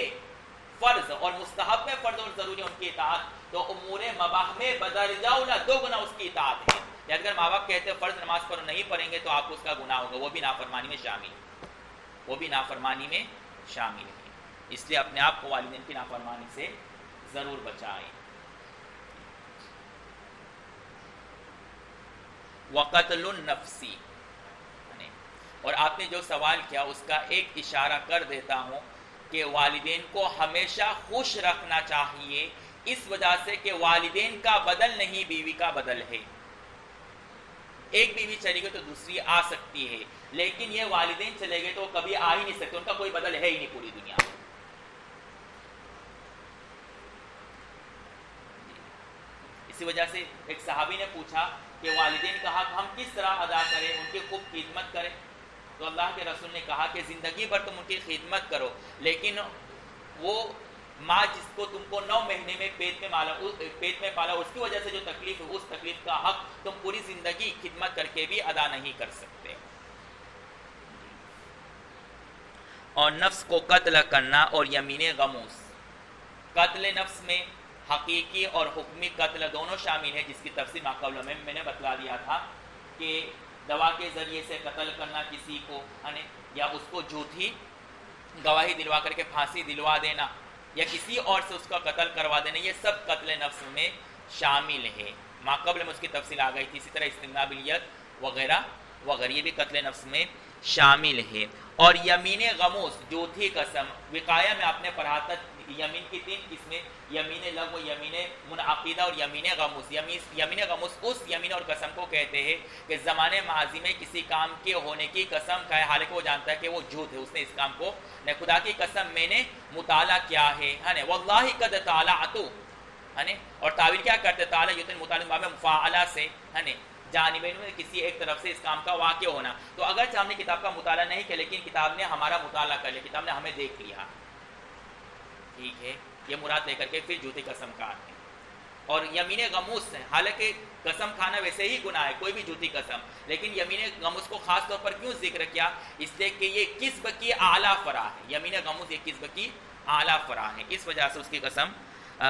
فرض اور مستحب میں فرض اور ضروری ان کی اطاعت، تو امور مباح میں بدرجہ اولا 2 گنا اس کی اطاعت ہے. یا اگر ماں باپ کہتے ہیں فرض نماز پر نہیں پڑھیں گے تو آپ کو اس کا گناہ ہوگا، وہ بھی نافرمانی میں شامل ہے، وہ بھی نافرمانی میں شامل ہے. اس لیے اپنے آپ کو والدین کی نافرمانی سے ضرور بچائیں. وقتل النفسی، اور آپ نے جو سوال کیا اس کا ایک اشارہ کر دیتا ہوں کہ والدین کو ہمیشہ خوش رکھنا چاہیے، اس وجہ سے کہ والدین کا بدل نہیں بیوی کا بدل ہے. ایک بیوی چلی گئی تو دوسری آ سکتی ہے، لیکن یہ والدین چلے گئے تو وہ کبھی آ ہی نہیں سکتے، ان کا کوئی بدل ہے ہی نہیں پوری دنیا میں. اسی وجہ سے ایک صحابی نے پوچھا کہ والدین کا حق ہم کس طرح ادا کریں، ان کی خوب خدمت کریں. تو اللہ کے رسول نے کہا کہ زندگی بھر تم ان کی خدمت کرو، لیکن وہ ماں جس کو تم کو 9 مہینے میں پیٹ میں پالا اس کی وجہ سے جو تکلیف ہے، اس تکلیف کا حق تم پوری زندگی خدمت کر کے بھی ادا نہیں کر سکتے. اور نفس کو قتل کرنا اور یمین غموس. قتل نفس میں حقیقی اور حکمی قتل دونوں شامل ہیں، جس کی تفصیل ماقبل میں نے بتلا دیا تھا کہ دوا کے ذریعے سے قتل کرنا کسی کو، یا اس کو جھوٹی گواہی دلوا کر کے پھانسی دلوا دینا، یا کسی اور سے اس کا قتل کروا دینا، یہ سب قتل نفس میں شامل ہے. ماقبل میں اس کی تفصیل آ گئی تھی. اسی طرح استمناء بالیت وغیرہ وغیرہ یہ بھی قتل نفس میں شامل ہے. اور یمین غموس، جھوٹی قسم، وقایہ میں آپ نے پڑھا تھا یمین کی 3 قسمیں، یمین لغو، یمین منعقدہ اور یمین غموس. یمین غموس اس یمین اور قسم کو کہتے ہیں کہ زمانے ماضی میں کسی کام کے ہونے کی قسم کھائے حالانکہ وہ جانتا ہے کہ وہ جھوٹ ہے، اس نے اس کام کو نہیں، خدا کی قسم میں نے مطالعہ کیا ہے، واللہ قد طالعت، اور تعویل کیا کرتے تعالی یتن مطالعہ باب مفاعلہ سے، جانبین میں کسی ایک طرف سے اس کام کا واقع ہونا. تو اگرچہ ہم نے کتاب کا مطالعہ نہیں کیا لیکن کتاب نے ہمارا مطالعہ کر لیا، کتاب نے ہمیں دیکھ لیا. ٹھیک ہے، یہ مراد لے کر کے پھر جھوٹی قسم کھاتے ہیں. اور یمین غموس ہے، حالانکہ قسم کھانا ویسے ہی گناہ ہے، کوئی بھی جھوٹی قسم، لیکن یمین غموس کو خاص طور پر کیوں ذکر کیا؟ اس لیے کہ یہ کسب کی اعلیٰ فرع ہے، یمین غموس یہ کسب کی اعلیٰ فرع ہے، اس وجہ سے اس کی قسم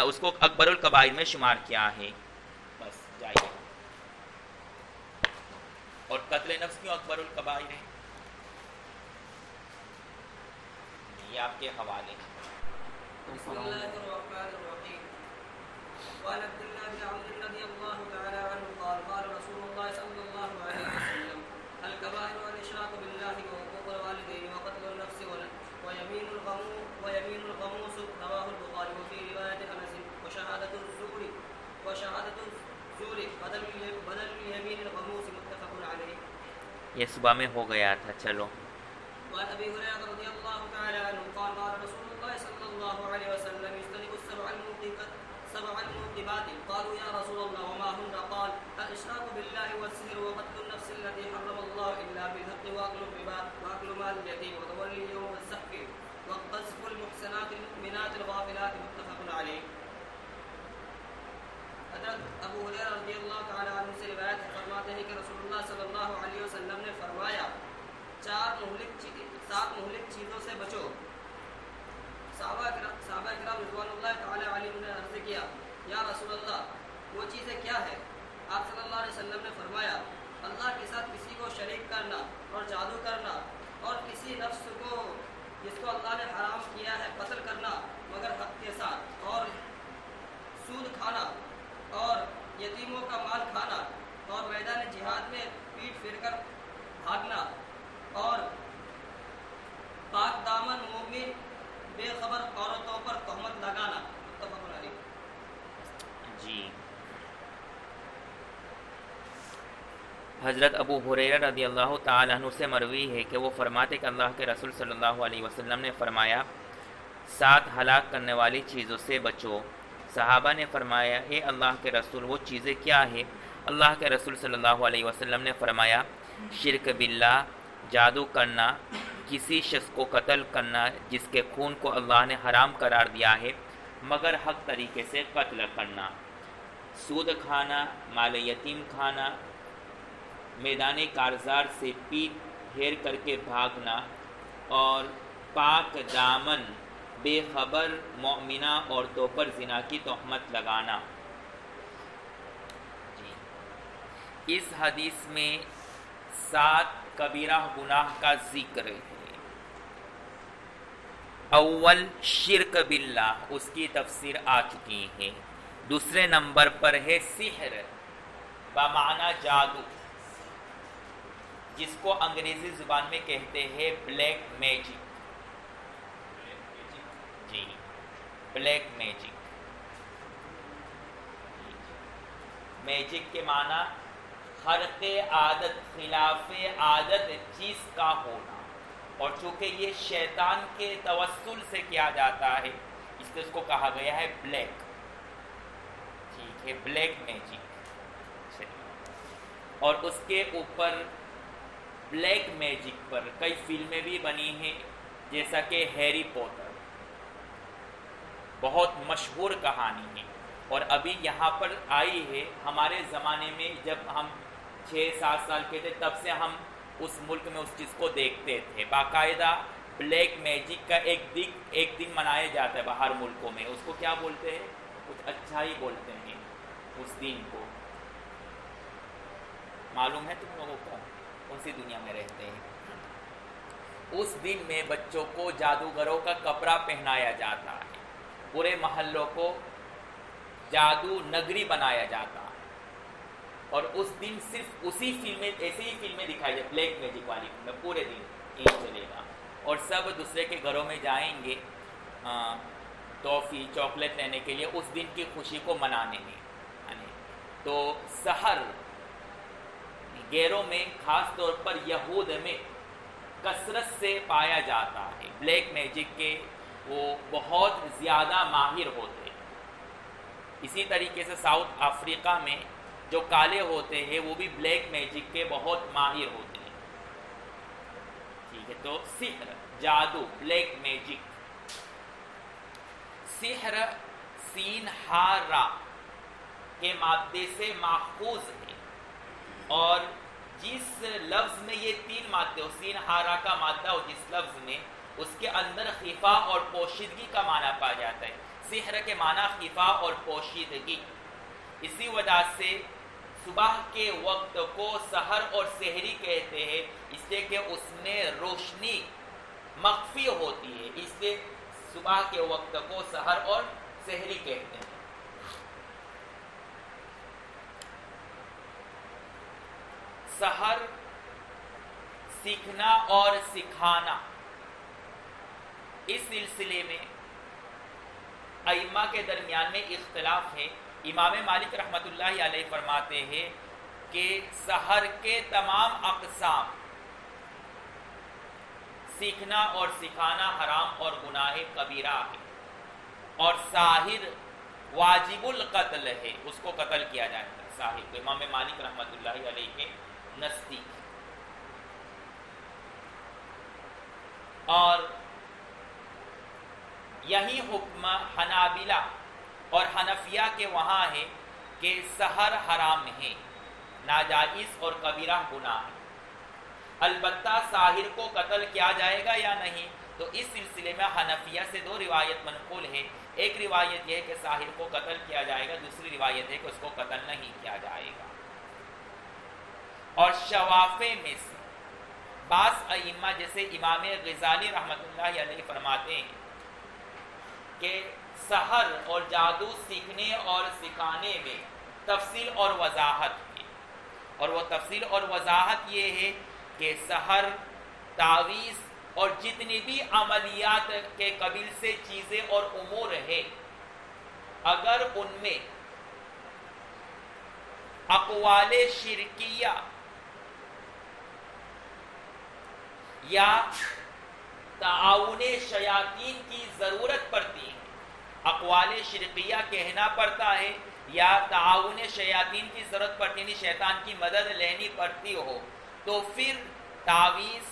اس کو اکبر الکبائر میں شمار کیا ہے۔ بس جائیے۔ اور قتل نفس کیوں اکبر الکبائر ہے؟ یہ آپ کے حوالے۔ بسم الله الرحمن الرحيم وعن عبد الله بن عمرو رضي الله تعالى عنه قال قال رسول الله صلى الله عليه وسلم الكبائر والإشراك بالله وحقوق الوالدين وقتل النفس ويمين الغموس رواه البخاري وفي رواية أنس وشهادة الزور بدل اليمين الغموس متفق عليه۔ یہ صبح میں ہو گیا تھا، چلو۔ وعن ابي هريره رضي الله تعالى عنه قال قال رسول الله صلى الله عليه وسلم اجتنبوا السبع الموبقات قالوا يا رسول الله وما هن؟ قال الاشراك بالله والسحر وقتل النفس التي حرم الله الا بالحق واكل الربا واكل مال اليتيم وتولي يوم الزحف وقذف المحسنات المؤمنات الغافلات متفق عليه۔ حضرت ابو ہریرہ رضی اللہ تعالی عنہ سے روایت فرماتے ہیں کہ رسول اللہ صلی اللہ علیہ وسلم نے فرمایا 7 مہلک چیزوں سے بچو۔ صحابہ کرام رضوان اللہ تعالی علیہم نے عرض کیا یا رسول اللہ وہ چیزیں کیا ہے؟ آپ صلی اللہ علیہ وسلم نے فرمایا اللہ کے ساتھ کسی کو شریک کرنا اور جادو کرنا اور کسی نفس کو جس کو اللہ نے حرام کیا ہے قتل کرنا مگر حق کے ساتھ، اور سود کھانا اور یتیموں کا مال کھانا اور میدان جہاد میں پیٹ پھیر کر بھاگنا اور پاک دامن مومن بے خبر عورتوں پر تہمت لگانا متفق علیہ۔ جی، حضرت ابو ہریرہ رضی اللہ تعالیٰ عنہ سے مروی ہے کہ وہ فرماتے کہ اللہ کے رسول صلی اللہ علیہ وسلم نے فرمایا 7 ہلاک کرنے والی چیزوں سے بچو۔ صحابہ نے فرمایا اے اللہ کے رسول وہ چیزیں کیا ہے؟ اللہ کے رسول صلی اللہ علیہ وسلم نے فرمایا شرک باللہ، جادو کرنا، کسی شخص کو قتل کرنا جس کے خون کو اللہ نے حرام قرار دیا ہے مگر حق طریقے سے قتل کرنا، سود کھانا، مال یتیم کھانا، میدان کارزار سے پیٹ پھیر کر کے بھاگنا اور پاک دامن بے خبر مومنہ عورتوں پر زنا کی تہمت لگانا۔ جی، اس حدیث میں 7 کبیرہ گناہ کا ذکر ہے۔ اول شرک باللہ، اس کی تفسیر آ چکی ہے۔ دوسرے نمبر پر ہے سحر بمعنی جادو، جس کو انگریزی زبان میں کہتے ہیں بلیک میجک۔ جی، بلیک میجک۔ میجک کے معنی خرق عادت، خلاف عادت چیز کا ہونا، اور چونکہ یہ شیطان کے توسل سے کیا جاتا ہے اس لیے اس کو کہا گیا ہے بلیک۔ ٹھیک ہے، بلیک میجک۔ اور اس کے اوپر بلیک میجک پر کئی فلمیں بھی بنی ہیں، جیسا کہ ہیری پوٹر، بہت مشہور کہانی ہے، اور ابھی یہاں پر آئی ہے۔ ہمارے زمانے میں جب ہم 6-7 سال کے تھے تب سے ہم اس ملک میں اس چیز کو دیکھتے تھے۔ باقاعدہ بلیک میجک کا ایک دن منایا جاتا ہے باہر ملکوں میں۔ اس کو کیا بولتے ہیں؟ کچھ اچھا ہی بولتے ہیں اس دن کو۔ معلوم ہے تم لوگوں کو؟ کون سی دنیا میں رہتے ہیں؟ اس دن میں بچوں کو جادوگروں کا کپڑا پہنایا جاتا ہے، پورے محلوں کو جادو نگری بنایا جاتا ہے، اور اس دن صرف اسی فلمیں، ایسے ہی فلمیں دکھائی جائے، بلیک میجک والی فلمیں پورے دن یہ چلے گا، اور سب دوسرے کے گھروں میں جائیں گے ٹافی چاکلیٹ لینے کے لیے اس دن کی خوشی کو منانے میں۔ تو سحر غیروں میں، خاص طور پر یہود میں کثرت سے پایا جاتا ہے۔ بلیک میجک کے وہ بہت زیادہ ماہر ہوتے ہیں۔ اسی طریقے سے ساؤتھ افریقہ میں جو کالے ہوتے ہیں وہ بھی بلیک میجک کے بہت ماہر ہوتے ہیں۔ ٹھیک ہے، تو سحر، جادو، بلیک میجک۔ سحر سین ہا را، کے مادے سے ماخوذ ہے، اور جس لفظ میں یہ 3 مادے ہو، سین ہارا کا مادہ ہو جس لفظ میں، اس کے اندر خفا اور پوشیدگی کا معنی پایا جاتا ہے۔ سحر کے معنی خفا اور پوشیدگی، اسی وجہ سے صبح کے وقت کو سحر اور سحری کہتے ہیں، اس لیے کہ اس میں روشنی مخفی ہوتی ہے، اس لیے صبح کے وقت کو سحر اور سحری کہتے ہیں۔ سحر سیکھنا اور سکھانا، اس سلسلے میں ائمہ کے درمیان میں اختلاف ہے۔ امام مالک رحمۃ اللہ علیہ فرماتے ہیں کہ سحر کے تمام اقسام، سیکھنا اور سکھانا حرام اور گناہ کبیرہ ہے، اور ساحر واجب القتل ہے، اس کو قتل کیا جاتا ہے ساحر کو، امام مالک رحمۃ اللہ علیہ کے نزدیک۔ اور یہی حکم حنابلہ اور حنفیہ کے وہاں ہے کہ سحر حرام ہے، ناجائز اور کبیرہ گناہ ہے۔ البتہ ساحر کو قتل کیا جائے گا یا نہیں، تو اس سلسلے میں حنفیہ سے 2 روایت منقول ہے۔ ایک روایت یہ ہے کہ ساحر کو قتل کیا جائے گا، دوسری روایت ہے کہ اس کو قتل نہیں کیا جائے گا۔ اور شوافع میں سے بعض ائمہ جیسے امام غزالی رحمۃ اللہ علیہ فرماتے ہیں کہ سحر اور جادو سیکھنے اور سکھانے میں تفصیل اور وضاحت ہے، اور وہ تفصیل اور وضاحت یہ ہے کہ سحر، تعویذ اور جتنی بھی عملیات کے قبیل سے چیزیں اور امور ہے، اگر ان میں اقوال شرکیہ یا تعاون شیاطین کی ضرورت پڑتی ہے، اقوال شرکیہ کہنا پڑتا ہے یا تعاون شیاطین کی ضرورت پڑتی ہے، شیطان کی مدد لینی پڑتی ہو، تو پھر تعویذ،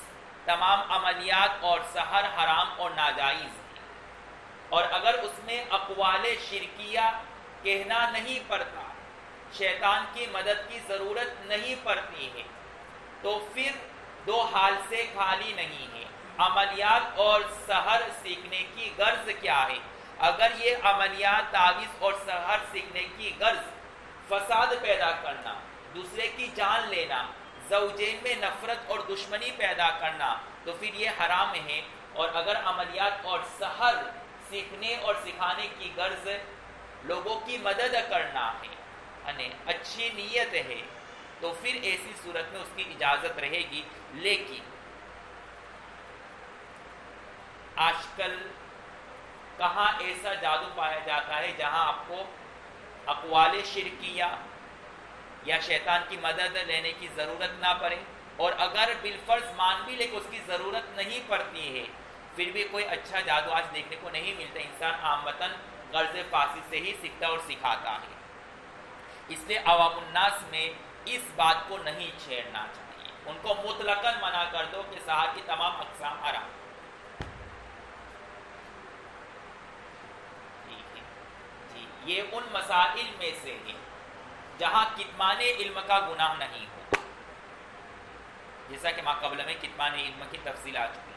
تمام عملیات اور سحر حرام اور ناجائز ہے۔ اور اگر اس میں اقوال شرکیہ کہنا نہیں پڑتا، شیطان کی مدد کی ضرورت نہیں پڑتی ہے، تو پھر 2 حال سے خالی نہیں ہے۔ عملیات اور سحر سیکھنے کی غرض کیا ہے؟ اگر یہ عملیات، تعویذ اور سحر سیکھنے کی غرض فساد پیدا کرنا، دوسرے کی جان لینا، زوجین میں نفرت اور دشمنی پیدا کرنا، تو پھر یہ حرام ہے۔ اور اگر عملیات اور سحر سیکھنے اور سکھانے کی غرض لوگوں کی مدد کرنا ہے، یعنی اچھی نیت ہے، تو پھر ایسی صورت میں اس کی اجازت رہے گی۔ لیکن آج کل کہاں ایسا جادو پایا جاتا ہے جہاں آپ کو اقوال شرکیہ یا شیطان کی مدد لینے کی ضرورت نہ پڑے، اور اگر بالفرض مان بھی لے کہ اس کی ضرورت نہیں پڑتی ہے، پھر بھی کوئی اچھا جادو آج دیکھنے کو نہیں ملتا۔ انسان عامتاً غرض فاسد سے ہی سیکھتا اور سکھاتا ہے۔ اس لیے عوام الناس میں اس بات کو نہیں چھیڑنا چاہیے، ان کو مطلقاً منع کر دو کہ سحر کی تمام اقسام حرام۔ ٹھیک ہے جی، یہ ان مسائل میں سے ہے جہاں کتمان علم کا گناہ نہیں ہوتا، جیسا کہ ماقبل میں کتمان علم کی تفصیل آ چکی ہے۔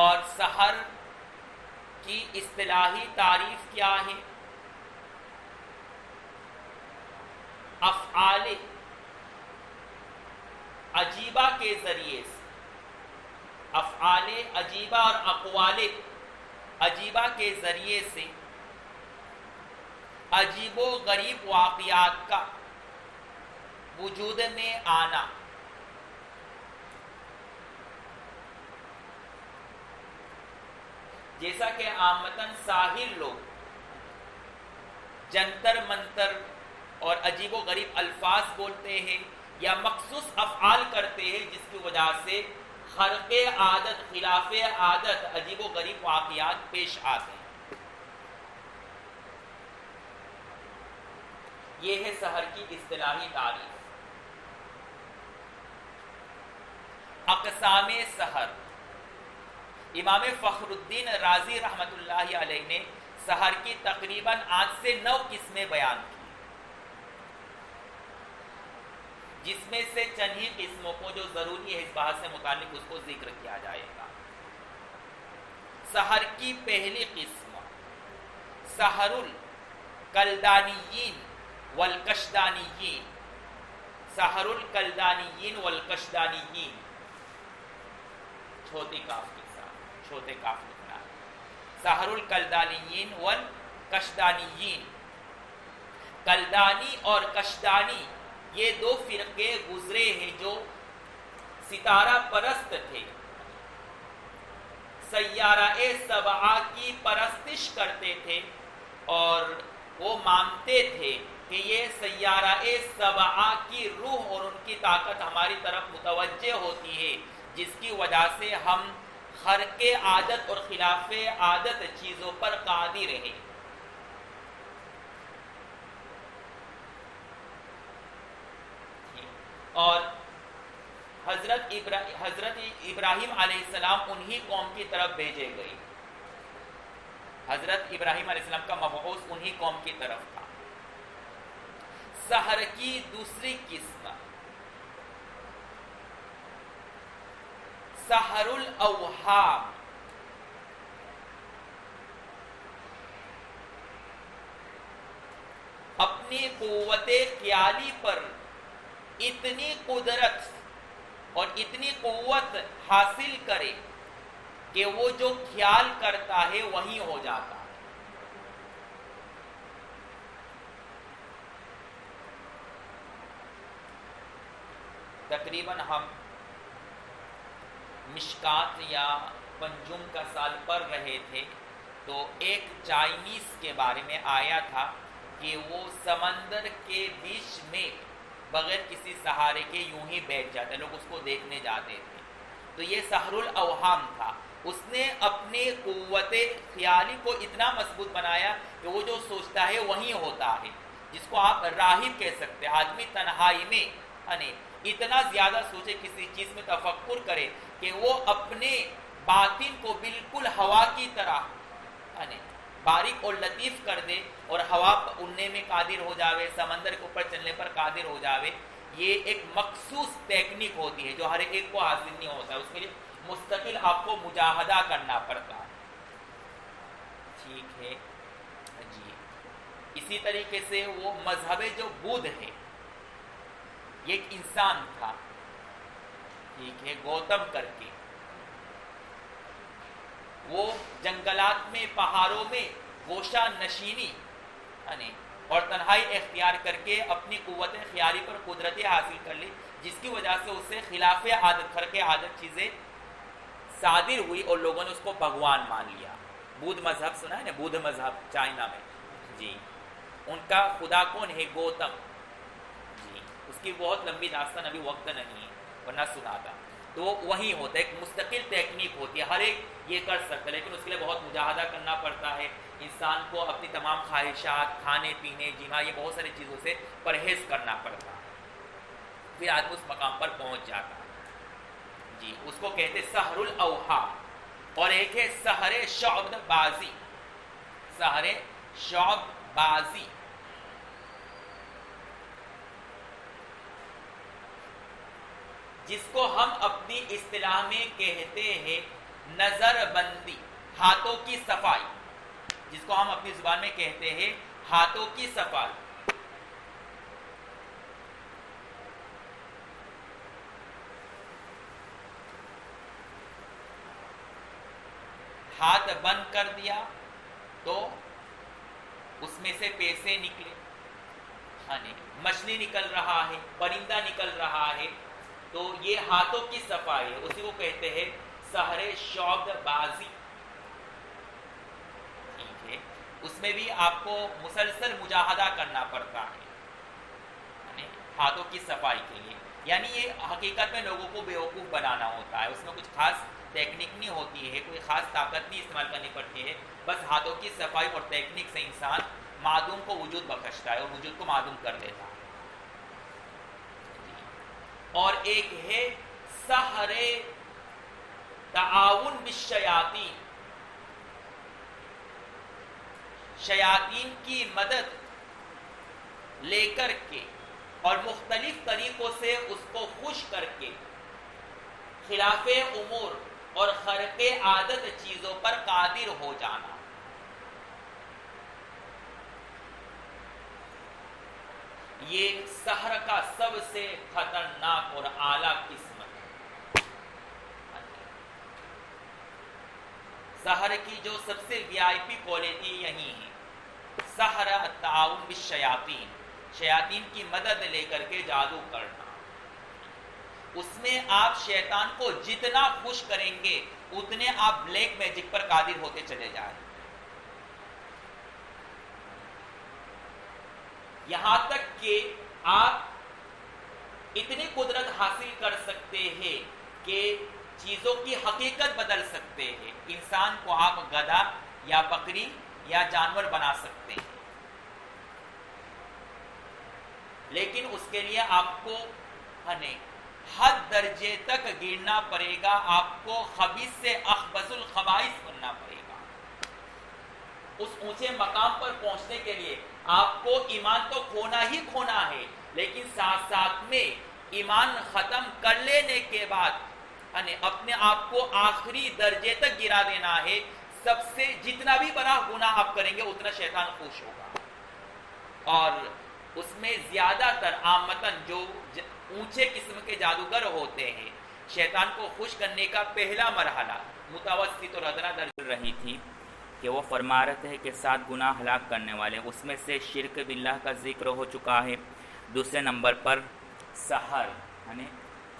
اور سحر کی اصطلاحی تعریف کیا ہے؟ افعال عجیبہ کے ذریعے سے، افعال عجیبہ اور اقوال عجیبہ کے ذریعے سے عجیب و غریب واقعات کا وجود میں آنا، جیسا کہ عامتاً ساحر لوگ جنتر منتر اور عجیب و غریب الفاظ بولتے ہیں یا مخصوص افعال کرتے ہیں جس کی وجہ سے خرق عادت، خلاف عادت، عجیب و غریب واقعات پیش آتے ہیں۔ یہ ہے سحر کی اصطلاحی تعریف۔ اقسام سحر، امام فخر الدین رازی رحمۃ اللہ علیہ نے سحر کی تقریباً 8 سے 9 قسمیں بیان کی، جس میں سے چند ہی قسموں کو جو ضروری ہے اس بات سے متعلق اس کو ذکر کیا جائے گا۔ سحر کی پہلی قسم سحر الکلدانیین والکشدانیین، سحر الکلدانیین والکشدانیین، چھوٹی کاف کے ساتھ چھوٹے کاف لکھنا ہے، سحر الکلدانیین والکشدانیین۔ کلدانی اور کشدانی یہ دو فرقے گزرے ہیں جو ستارہ پرست تھے، سیارہ سبعہ کی پرستش کرتے تھے اور وہ مانتے تھے کہ یہ سیارہ سبعہ کی روح اور ان کی طاقت ہماری طرف متوجہ ہوتی ہے، جس کی وجہ سے ہم خرق عادت اور خلاف عادت چیزوں پر قادر ہیں۔ اور حضرت ابراہیم علیہ السلام انہی قوم کی طرف بھیجے گئے، حضرت ابراہیم علیہ السلام کا مبعوث انہی قوم کی طرف تھا۔ سحر کی دوسری قسم سحر الاوہام، اپنی قوت خیالی پر اتنی قدرت اور اتنی قوت حاصل کرے کہ وہ جو خیال کرتا ہے وہی ہو جاتا ہے۔ تقریباً ہم مشکات یا پنجم کا سال پڑھ رہے تھے تو ایک چائنیز کے بارے میں آیا تھا کہ وہ سمندر کے بیچ میں بغیر کسی سہارے کے یوں ہی بیٹھ جاتے، لوگ اس کو دیکھنے جاتے تھے۔ تو یہ سحر الاوہام تھا، اس نے اپنے قوت خیالی کو اتنا مضبوط بنایا کہ وہ جو سوچتا ہے وہی ہوتا ہے، جس کو آپ راہب کہہ سکتے ہیں۔ آدمی تنہائی میں اتنا زیادہ سوچے، کسی چیز میں تفکر کرے کہ وہ اپنے باطن کو بالکل ہوا کی طرح باریک اور لطیف کر دے اور ہوا اڑنے میں قادر ہو جاوے، سمندر کے اوپر چلنے پر قادر ہو جاوے۔ یہ ایک مخصوص ٹیکنیک ہوتی ہے جو ہر ایک کو حاصل نہیں ہوتا ہے، اس کے لیے مستقل آپ کو مجاہدہ کرنا پڑتا ہے۔ ٹھیک ہے جی۔ اسی طریقے سے وہ مذہب جو بدھ ہے، یہ ایک انسان تھا، ٹھیک ہے، گوتم کر کے، وہ جنگلات میں پہاڑوں میں گوشہ نشینی اور تنہائی اختیار کر کے اپنی قوت خیالی پر قدرت حاصل کر لی، جس کی وجہ سے اسے خلاف عادت خرق عادت چیزیں صادر ہوئی اور لوگوں نے اس کو بھگوان مان لیا۔ بدھ مذہب سنا ہے نا، بدھ مذہب چائنا میں جی، ان کا خدا کون ہے؟ گوتم جی۔ اس کی بہت لمبی داستان، ابھی وقت نہیں ہے ورنہ سناتا۔ تو وہی ہوتا ہے، ایک مستقل ٹیکنیک ہوتی ہے، ہر ایک یہ کر سکتا ہے، لیکن اس کے لیے بہت مجاہدہ کرنا پڑتا ہے۔ انسان کو اپنی تمام خواہشات، کھانے پینے، جماع، یہ بہت ساری چیزوں سے پرہیز کرنا پڑتا ہے، پھر آدمی اس مقام پر پہنچ جاتا ہے جی۔ اس کو کہتے سحر الاوہام۔ اور ایک ہے سحر شعب بازی، سحر شعب بازی، جس کو ہم اپنی اصطلاح میں کہتے ہیں نظر بندی، ہاتھوں کی صفائی، جس کو ہم اپنی زبان میں کہتے ہیں ہاتھوں کی صفائی۔ ہاتھ بند کر دیا تو اس میں سے پیسے نکلے، مچھلی نکل رہا ہے، پرندہ نکل رہا ہے، تو یہ ہاتھوں کی صفائی ہے، اسی کو کہتے ہیں سحر شعب بازی۔ ٹھیک ہے، اس میں بھی آپ کو مسلسل مجاہدہ کرنا پڑتا ہے ہاتھوں کی صفائی کے لیے، یعنی یہ حقیقت میں لوگوں کو بیوقوف بنانا ہوتا ہے، اس میں کچھ خاص ٹیکنیک نہیں ہوتی ہے، کوئی خاص طاقت نہیں استعمال کرنی پڑتی ہے، بس ہاتھوں کی صفائی اور ٹیکنیک سے انسان معدوم کو وجود بخشتا ہے اور وجود کو معدوم کر دیتا ہے۔ اور ایک ہے سحر تعاون بالشیاطین، شیاطین کی مدد لے کر کے اور مختلف طریقوں سے اس کو خوش کر کے خلاف امور اور خرق عادت چیزوں پر قادر ہو جانا. یہ سحر کا سب سے خطرناک اور اعلیٰ قسم ہے. سحر کی جو سب سے وی آئی پی کوالٹی یہی ہے، سحر التعاون بالشیاطین، شیاطین کی مدد لے کر کے جادو کرنا. اس میں آپ شیطان کو جتنا خوش کریں گے اتنے آپ بلیک میجک پر قادر ہوتے چلے جائیں. یہاں تک کہ آپ اتنی قدرت حاصل کر سکتے ہیں کہ چیزوں کی حقیقت بدل سکتے ہیں. انسان کو آپ گدھا یا بکری یا جانور بنا سکتے ہیں، لیکن اس کے لیے آپ کو حد درجے تک گرنا پڑے گا. آپ کو خبیث سے اخبث الخبائث بننا پڑے گا. اس اونچے مقام پر پہنچنے کے لیے آپ کو ایمان تو کھونا ہی کھونا ہے، لیکن ساتھ ساتھ میں ایمان ختم کر لینے کے بعد اپنے آپ کو آخری درجے تک گرا دینا ہے. سب سے جتنا بھی بڑا گناہ آپ کریں گے اتنا شیطان خوش ہوگا. اور اس میں زیادہ تر عامتاً جو اونچے قسم کے جادوگر ہوتے ہیں، شیطان کو خوش کرنے کا پہلا مرحلہ متوسط اور ادنا درجے رہی تھی کہ وہ فرما رہے تھے کہ 7 گناہ ہلاک کرنے والے، اس میں سے شرک باللہ کا ذکر ہو چکا ہے. دوسرے نمبر پر سحر یعنی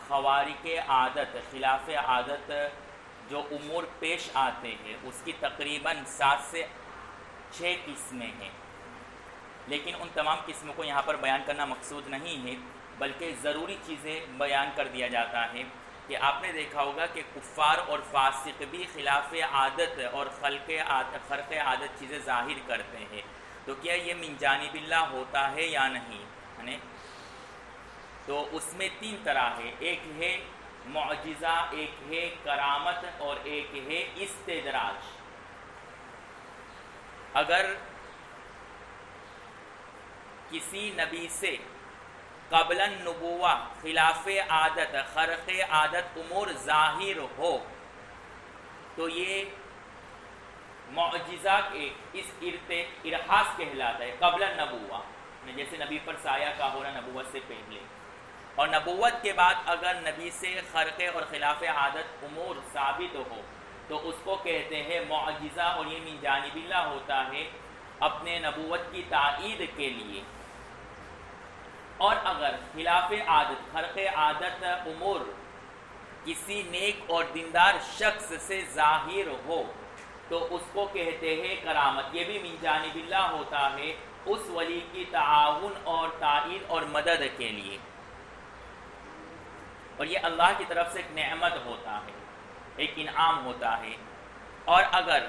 خوارق عادت، خلاف عادت جو امور پیش آتے ہیں اس کی تقریباً 7 سے 6 قسمیں ہیں، لیکن ان تمام قسموں کو یہاں پر بیان کرنا مقصود نہیں ہے، بلکہ ضروری چیزیں بیان کر دیا جاتا ہے. کہ آپ نے دیکھا ہوگا کہ کفار اور فاسق بھی خلاف عادت اور خرق عادت چیزیں ظاہر کرتے ہیں. تو کیا یہ من جانب اللہ ہوتا ہے یا نہیں؟ تو اس میں 3 طرح ہے، ایک ہے معجزہ، ایک ہے کرامت اور ایک ہے استدراج. اگر کسی نبی سے قبل النبوہ خلاف عادت، خرق عادت امور ظاہر ہو تو یہ معجزہ کے اس ارحاس کہلاتا ہے قبل النبوہ، جیسے نبی پر سایہ کا ہونا نبوت سے پہلے. اور نبوت کے بعد اگر نبی سے خرق اور خلاف عادت امور ثابت ہو تو اس کو کہتے ہیں معجزہ، اور یہ من جانب اللہ ہوتا ہے اپنے نبوت کی تائید کے لیے. اور اگر خلاف عادت، خرق عادت امور کسی نیک اور دیندار شخص سے ظاہر ہو تو اس کو کہتے ہیں کرامت. یہ بھی من جانب اللہ ہوتا ہے اس ولی کی تعاون اور تائید اور مدد کے لیے، اور یہ اللہ کی طرف سے ایک نعمت ہوتا ہے، ایک انعام ہوتا ہے. اور اگر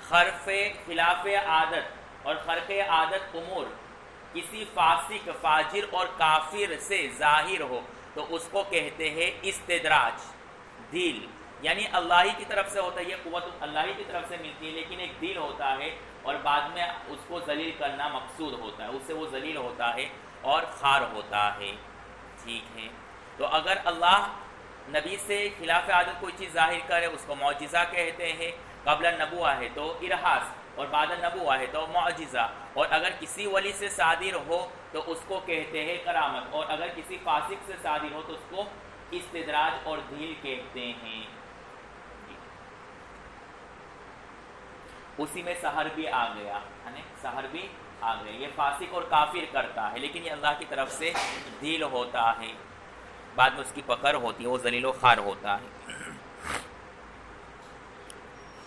خلاف عادت اور خرق عادت امور کسی فاسق، فاجر اور کافر سے ظاہر ہو تو اس کو کہتے ہیں استدراج، ڈھیل. یعنی اللہ ہی کی طرف سے ہوتا ہے، یہ قوت اللہ ہی کی طرف سے ملتی ہے، لیکن ایک ڈھیل ہوتا ہے اور بعد میں اس کو ذلیل کرنا مقصود ہوتا ہے، اس سے وہ ذلیل ہوتا ہے اور خار ہوتا ہے. ٹھیک ہے، تو اگر اللہ نبی سے خلاف عادت کوئی چیز ظاہر کرے اس کو معجزہ کہتے ہیں. قبل النبوہ ہے تو ارحاس، اور بعد النبوہ ہے تو معجزہ. اور اگر کسی ولی سے صادر ہو تو اس کو کہتے ہیں کرامت، اور اگر کسی فاسق سے صادر ہو تو اس کو استدراج اور ڈھیل کہتے ہیں. اسی میں سحر بھی آ گیا، سحر بھی آ گیا. یہ فاسق اور کافر کرتا ہے، لیکن یہ اللہ کی طرف سے ڈھیل ہوتا ہے، بعد میں اس کی پکڑ ہوتی ہے، وہ ذلیل و خوار ہوتا ہے.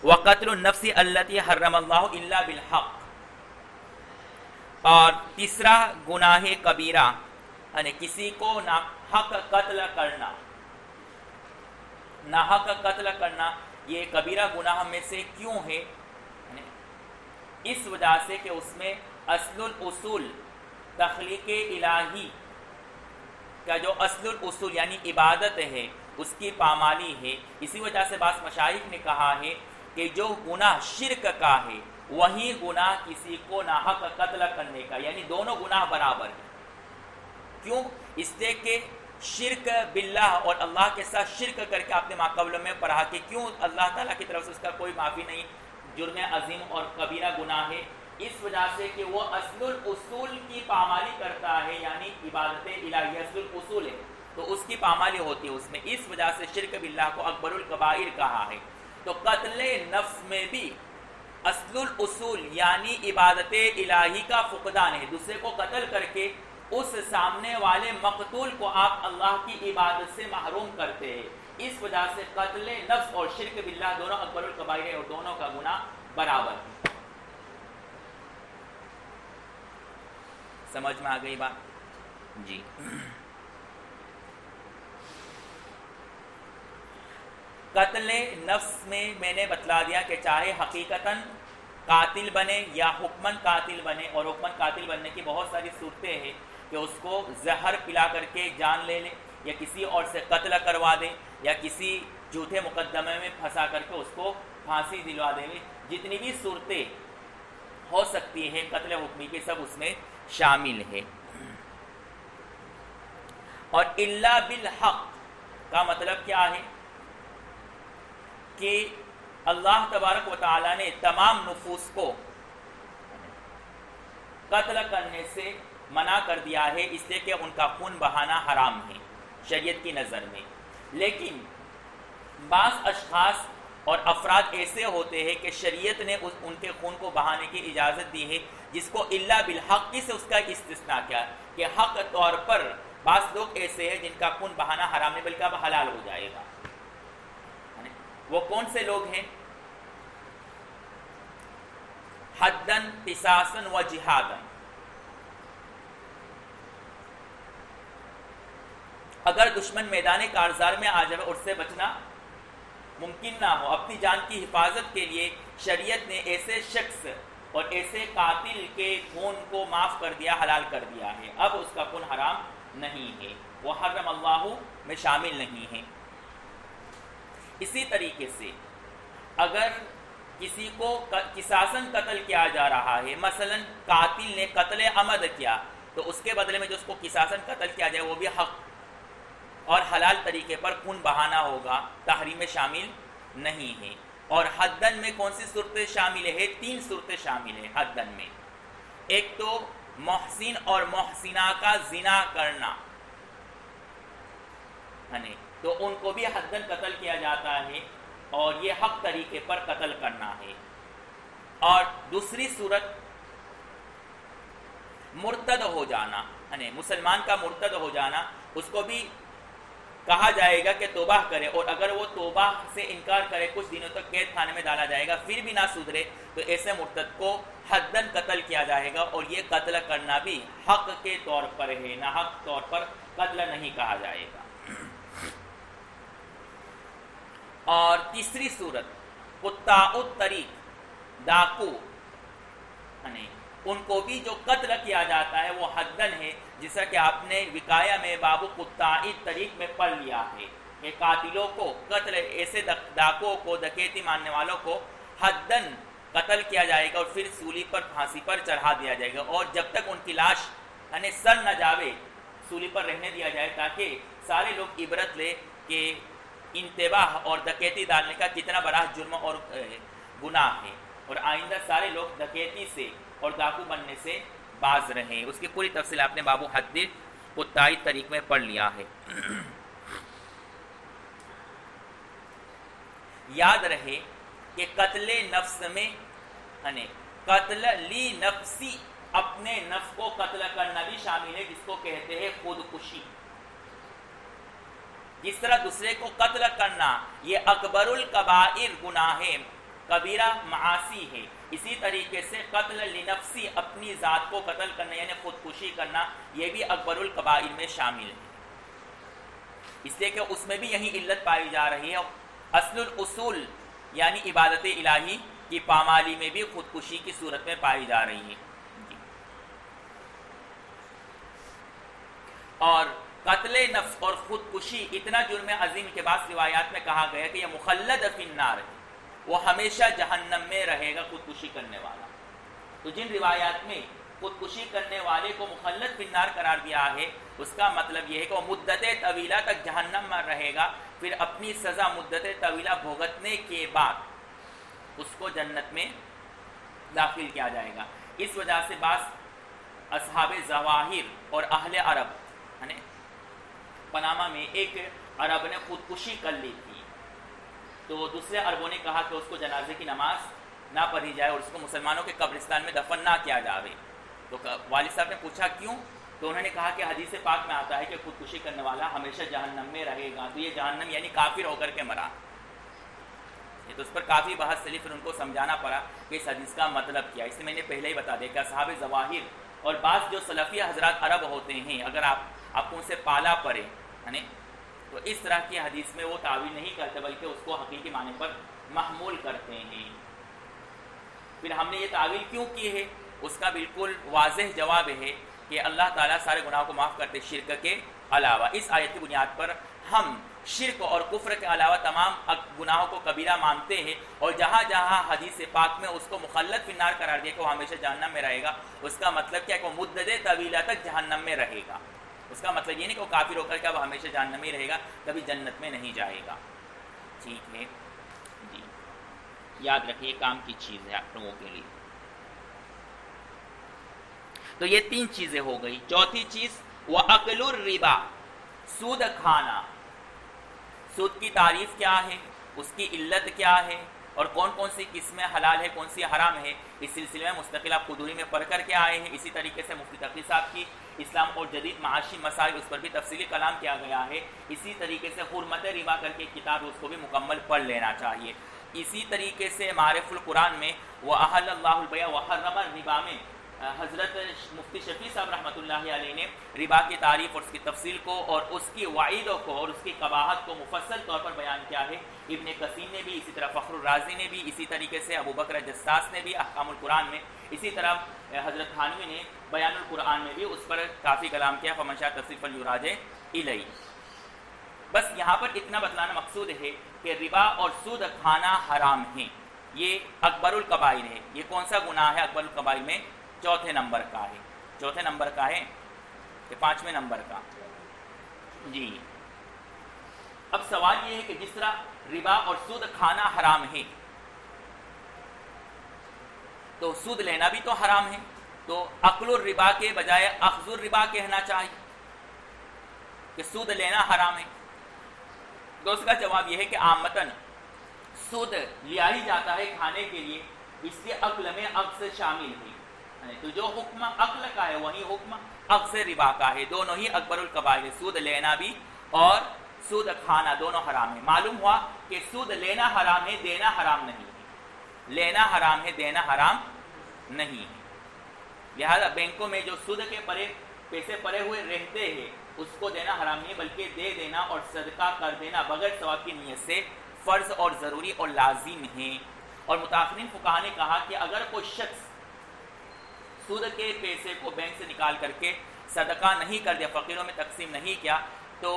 وقتل النفس التي حرم اللہ الا بالحق. اور تیسرا گناہ کبیرہ یعنی کسی کو ناحق قتل کرنا. ناحق قتل کرنا یہ کبیرہ گناہ میں سے کیوں ہے؟ اس وجہ سے کہ اس میں اصل الاصول تخلیق الہی کا جو اصل الاصول یعنی عبادت ہے اس کی پامالی ہے۔ اسی وجہ سے بعض مشائخ نے کہا ہے کہ جو گناہ شرک کا ہے وہی گناہ کسی کو ناحق قتل کرنے کا، یعنی دونوں گناہ برابر ہیں۔ کیوں؟ اس لیے کہ شرک باللہ اور اللہ کے ساتھ شرک کر کے آپ نے ماقبل میں پڑھا کہ کیوں اللہ تعالیٰ کی طرف سے اس کا کوئی معافی نہیں، جرم عظیم اور کبیرہ گناہ ہے، اس وجہ سے کہ وہ اصل الاصول کی پامالی کرتا ہے، یعنی عبادت الہی اصل الاصول ہے تو اس کی پامالی ہوتی ہے اس میں، اس وجہ سے شرک باللہ کو اکبر الکبائر کہا ہے۔ تو قتل نفس میں بھی اصل الاصول یعنی عبادت الہی کا فقدان ہے، دوسرے کو قتل کر کے اس سامنے والے مقتول کو آپ اللہ کی عبادت سے محروم کرتے ہیں، اس وجہ سے قتل نفس اور شرک باللہ دونوں اکبر الکبائر ہے اور دونوں کا گناہ برابر ہے۔ سمجھ میں آ گئی بات؟ جی۔ قتل نفس میں نے بتلا دیا کہ چاہے حقیقتاً قاتل بنے یا حکماً قاتل بنے، اور حکماً قاتل بننے کی بہت ساری صورتیں ہیں کہ اس کو زہر پلا کر کے جان لے لے، یا کسی اور سے قتل کروا دے، یا کسی جھوٹے مقدمے میں پھنسا کر کے اس کو پھانسی دلوا دے، جتنی بھی صورتیں ہو سکتی ہیں قتل حکمی کے سب اس میں شامل ہے۔ اور الا بالحق کا مطلب کیا ہے کہ اللہ تبارک و تعالیٰ نے تمام نفوس کو قتل کرنے سے منع کر دیا ہے، اس لیے کہ ان کا خون بہانا حرام ہے شریعت کی نظر میں، لیکن بعض اشخاص اور افراد ایسے ہوتے ہیں کہ شریعت نے ان کے خون کو بہانے کی اجازت دی ہے، جس کو الا بالحق سے اس کا استثناء کیا کہ حق طور پر بعض لوگ ایسے ہیں جن کا خون بہانا حرام نہیں بلکہ اب حلال ہو جائے گا۔ وہ کون سے لوگ ہیں؟ حدن قصاصن و جہادن۔ اگر دشمن میدان کارزار میں آ جائے اور اس سے بچنا ممکن نہ ہو، اپنی جان کی حفاظت کے لیے شریعت نے ایسے شخص اور ایسے قاتل کے خون کو معاف کر دیا، حلال کر دیا ہے، اب اس کا خون حرام نہیں ہے، وہ حرم اللہ میں شامل نہیں ہے۔ اسی طریقے سے اگر کسی کو قصاصاً قتل کیا جا رہا ہے، مثلا قاتل نے قتل عمد کیا تو اس کے بدلے میں جو اس کو قصاصاً قتل کیا جائے وہ بھی حق اور حلال طریقے پر خون بہانا ہوگا، تحریم میں شامل نہیں ہے۔ اور حدن میں کون سی صورتیں شامل ہے؟ 3 صورتیں شامل ہیں حدن میں۔ ایک تو محسن اور محسنہ کا زنا کرنا، تو ان کو بھی حدن قتل کیا جاتا ہے اور یہ حق طریقے پر قتل کرنا ہے۔ اور دوسری صورت مرتد ہو جانا، مسلمان کا مرتد ہو جانا، اس کو بھی کہا جائے گا کہ توبہ کرے، اور اگر وہ توبہ سے انکار کرے کچھ دنوں تک قید خانے میں ڈالا جائے گا، پھر بھی نہ سدھرے تو ایسے مرتد کو حدن قتل کیا جائے گا، اور یہ قتل کرنا بھی حق کے طور پر ہے، نہ حق طور پر قتل نہیں کہا جائے گا۔ اور تیسری صورت قطاع الطریق، ڈاکو، ان کو بھی جو قتل کیا جاتا ہے وہ حدن ہے، جیسا کہ آپ نے وقایہ میں باب قطاع الطریق میں پڑھ لیا ہے کہ قاتلوں کو قتل، ایسے ڈاکوں کو، ڈکیتی ماننے والوں کو حدن قتل کیا جائے گا اور پھر سولی پر، پھانسی پر چڑھا دیا جائے گا، اور جب تک ان کی لاش سر نہ جاوے سولی پر رہنے دیا جائے، تاکہ سارے لوگ عبرت لے کہ انتباہ اور ڈکیتی ڈالنے کا کتنا بڑا جرم اور گناہ ہے، اور آئندہ سارے لوگ ڈکیتی سے اور ڈاکو بننے سے باز رہیں۔ اس کی پوری تفصیل آپ نے باب حد قطاع الطریق میں پڑھ لیا ہے۔ یاد رہے کہ قتل نفس میں قتل لی نفسی، اپنے نفس کو قتل کرنا بھی شامل ہے، جس کو کہتے ہیں خودکشی۔ جس طرح دوسرے کو قتل کرنا یہ اکبر الکبائر گناہ ہے، کبیرہ معاصی ہے، اسی طریقے سے قتل لنفسی، اپنی ذات کو قتل کرنا یعنی خودکشی کرنا، یہ بھی اکبر الکبائر میں شامل ہے، اس لیے کہ اس میں بھی یہی علت پائی جا رہی ہے۔ اصل الاصول یعنی عبادت الہی کی پامالی میں بھی خودکشی کی صورت میں پائی جا رہی ہے۔ اور قتل نفس اور خودکشی اتنا جرم عظیم کے بعد روایات میں کہا گیا کہ یہ مخلد فی النار ہے، وہ ہمیشہ جہنم میں رہے گا خودکشی کرنے والا۔ تو جن روایات میں خودکشی کرنے والے کو مخلد فی النار قرار دیا ہے، اس کا مطلب یہ ہے کہ وہ مدت طویلہ تک جہنم میں رہے گا، پھر اپنی سزا مدت طویلہ بھگتنے کے بعد اس کو جنت میں داخل کیا جائے گا۔ اس وجہ سے بعض اصحاب ظواہر اور اہل عرب، پاناما میں ایک عرب نے خودکشی کر لی تھی، تو دوسرے عربوں نے کہا کہ اس کو جنازے کی نماز نہ پڑھی جائے اور اس کو مسلمانوں کے قبرستان میں دفن نہ کیا جائے۔ تو والد صاحب نے پوچھا کیوں؟ تو انہوں نے کہا کہ حدیث پاک میں آتا ہے کہ خودکشی کرنے والا ہمیشہ جہنم میں رہے گا، تو یہ جہنم یعنی کافر ہو کر کے مرا۔ یہ تو اس پر کافی بحث چلی، پھر ان کو سمجھانا پڑا کہ اس حدیث کا مطلب کیا۔ اس میں نے پہلے ہی بتا دیا کہ اصحاب ظواہر اور بعض جو سلفی حضرات عرب ہوتے ہیں، اگر آپ کو ان سے پالا پڑے تو اس طرح کی حدیث میں وہ تعویل نہیں کرتے، بلکہ اس کو حقیقی معنی پر محمول کرتے ہیں۔ پھر ہم نے یہ تعویل کیوں کی ہے؟ اس کا بالکل واضح جواب ہے کہ اللہ تعالیٰ سارے گناہوں کو معاف کرتے شرک کے علاوہ۔ اس آیت کی بنیاد پر ہم شرک اور کفر کے علاوہ تمام گناہوں کو کبیرہ مانتے ہیں، اور جہاں جہاں حدیث پاک میں اس کو مخلد فی النار قرار دیا کہ وہ ہمیشہ جہنم میں رہے گا، اس کا مطلب کیا ہے کہ وہ مدت طویلہ تک جہنم میں رہے گا۔ اس کا مطلب یہ نہیں کہ وہ کافر ہو کر کے وہ ہمیشہ جہنم میں رہے گا، کبھی جنت میں نہیں جائے گا۔ ٹھیک ہے جی، یاد رکھیے کام کی چیز ہے آپ لوگوں کے لیے۔ تو یہ 3 چیزیں ہو گئی۔ چوتھی چیز وَأَكْلُ الرِّبَا، سود کھانا۔ سود کی تعریف کیا ہے، اس کی علت کیا ہے، اور کون کون سی قسمیں حلال ہے، کون سی حرام ہے، اس سلسلے میں مستقل آپ قدوری میں پڑھ کر کے آئے ہیں۔ اسی طریقے سے مفتی تقی صاحب کی اسلام اور جدید معاشی مسائل، اس پر بھی تفصیلی کلام کیا گیا ہے۔ اسی طریقے سے حرمت ربا کر کے کتاب، اس کو بھی مکمل پڑھ لینا چاہیے۔ اسی طریقے سے معرف القرآن میں وَأَحَلَّ اللَّهُ الْبَيْعَ وَحَرَّمَ الرِّبَا میں حضرت مفتی شفیع صاحب رحمۃ اللہ علیہ نے ربا کی تعریف اور اس کی تفصیل کو اور اس کی وعیدوں کو اور اس کی قباحت کو مفصل طور پر بیان کیا ہے۔ ابن کثیر نے بھی، اسی طرح فخر الرازی نے بھی، اسی طریقے سے ابو بکر جساس نے بھی احکام القرآن میں، اسی طرح حضرت تھانوی نے بیان القرآن میں بھی اس پر کافی کلام کیا۔ فمن شاء تفصیل فلیراجع الیہ۔ بس یہاں پر اتنا بتلانا مقصود ہے کہ ربا اور سود کھانا حرام ہے، یہ اکبر الکبائر ہے۔ یہ کون سا گناہ ہے اکبر الکبائر میں؟ چوتھے نمبر کا ہے۔ چوتھے نمبر کا ہے کہ 5ویں نمبر کا؟ جی۔ اب سوال یہ ہے کہ جس طرح ربا اور سود کھانا حرام ہے، تو سود لینا بھی تو حرام ہے، تو اکل الربا کے بجائے اخذ الربا کہنا چاہیے کہ سود لینا حرام ہے۔ تو اس کا جواب یہ ہے کہ عامتاً سود لیا ہی جاتا ہے کھانے کے لیے، اس لیے عقل میں اخذ شامل ہے۔ تو جو حکم عقل کا ہے وہی حکم اخذ ربا کا ہے۔ دونوں ہی اکبر الکبائر، سود لینا بھی اور سود کھانا دونوں حرام ہے۔ معلوم ہوا کہ سود لینا حرام ہے، دینا حرام نہیں ہے۔ لینا حرام ہے، دینا حرام نہیں ہے۔ لہذا بینکوں میں جو سود کے پیسے پڑے ہوئے رہتے ہیں، اس کو دینا حرام نہیں ہے، بلکہ دے دینا اور صدقہ کر دینا بغیر ثواب کی نیت سے فرض اور ضروری اور لازم ہے۔ اور متأخرین فقہا نے کہا کہ اگر کوئی شخص سود کے پیسے کو بینک سے نکال کر کے صدقہ نہیں کر دیا، فقیروں میں تقسیم نہیں کیا، تو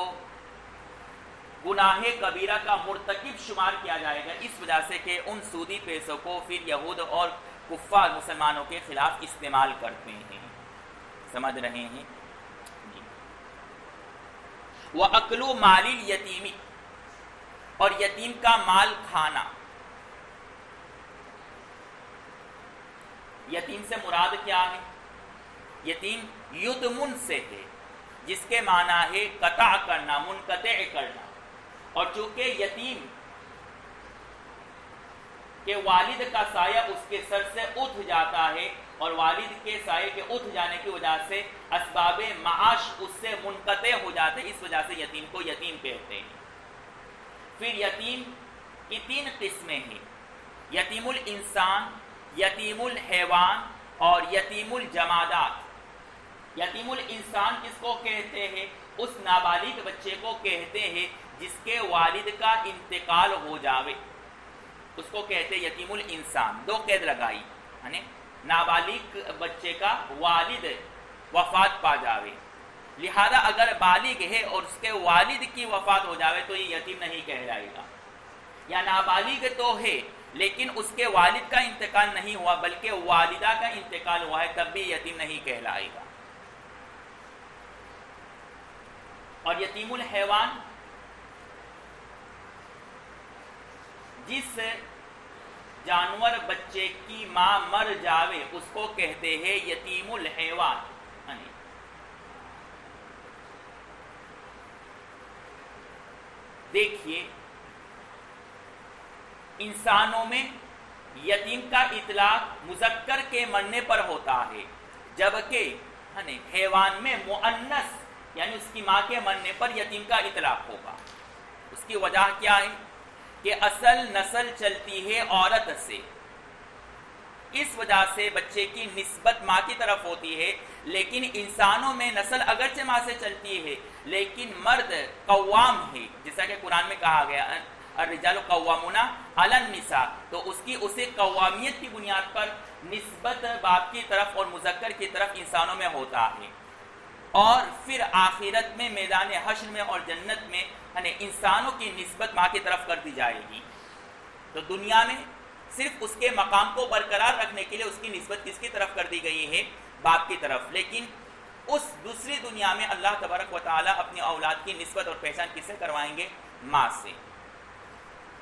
گناہ کبیرہ کا مرتکب شمار کیا جائے گا، اس وجہ سے کہ ان سودی پیسوں کو پھر یہود اور کفار مسلمانوں کے خلاف استعمال کرتے ہیں۔ سمجھ رہے ہیں جی۔ وَأَكْلُ مَالِ الْيَتِيمِ، اور یتیم کا مال کھانا۔ یتیم سے مراد کیا ہے؟ یتیم یتمن سے ہے، جس کے معنی ہے قطع کرنا، منقطع کرنا۔ اور چونکہ یتیم کہ والد کا سایہ اس کے سر سے اٹھ جاتا ہے، اور والد کے سائے کے اٹھ جانے کی وجہ سے اسباب معاش اس سے منقطع ہو جاتے ہیں، اس وجہ سے یتیم کو یتیم کہتے ہیں۔ پھر یتیم کی 3 قسمیں ہیں: یتیم الانسان، یتیم الحیوان اور یتیم الجمادات۔ یتیم الانسان کس کو کہتے ہیں؟ اس نابالغ بچے کو کہتے ہیں جس کے والد کا انتقال ہو جاوے، اس کو کہتے ہیں یتیم الانسان۔ 2 قید لگائی، نابالغ بچے کا والد وفات پا جاوے، لہذا اگر بالغ ہے اور اس کے والد کی وفات ہو جاوے تو یہ یتیم نہیں کہلائے گا، یا نابالغ تو ہے لیکن اس کے والد کا انتقال نہیں ہوا بلکہ والدہ کا انتقال ہوا ہے، تب بھی یتیم نہیں کہلائے گا۔ اور یتیم الحیوان جس جانور بچے کی ماں مر جاوے اس کو کہتے ہیں یتیم الحیوان۔ دیکھیے انسانوں میں یتیم کا اطلاق مذکر کے مرنے پر ہوتا ہے، جبکہ حیوان میں مؤنث یعنی اس کی ماں کے مرنے پر یتیم کا اطلاق ہوگا۔ اس کی وجہ کیا ہے کہ اصل نسل چلتی ہے عورت سے، اس وجہ سے بچے کی نسبت ماں کی طرف ہوتی ہے، لیکن انسانوں میں نسل اگرچہ ماں سے چلتی ہے لیکن مرد قوام ہے، جیسا کہ قرآن میں کہا گیا الرجال قوامون علی النساء، تو اسے قوامیت کی بنیاد پر نسبت باپ کی طرف اور مذکر کی طرف انسانوں میں ہوتا ہے، اور پھر آخرت میں میدان حشر میں اور جنت میں انسانوں کی نسبت ماں کی طرف کر دی جائے گی۔ تو دنیا میں صرف اس کے مقام کو برقرار رکھنے کے لیے اس کی نسبت کس کی طرف کر دی گئی ہے؟ باپ کی طرف، لیکن اس دوسری دنیا میں اللہ تبارک و تعالی اپنی اولاد کی نسبت اور پہچان کس سے کروائیں گے؟ ماں سے،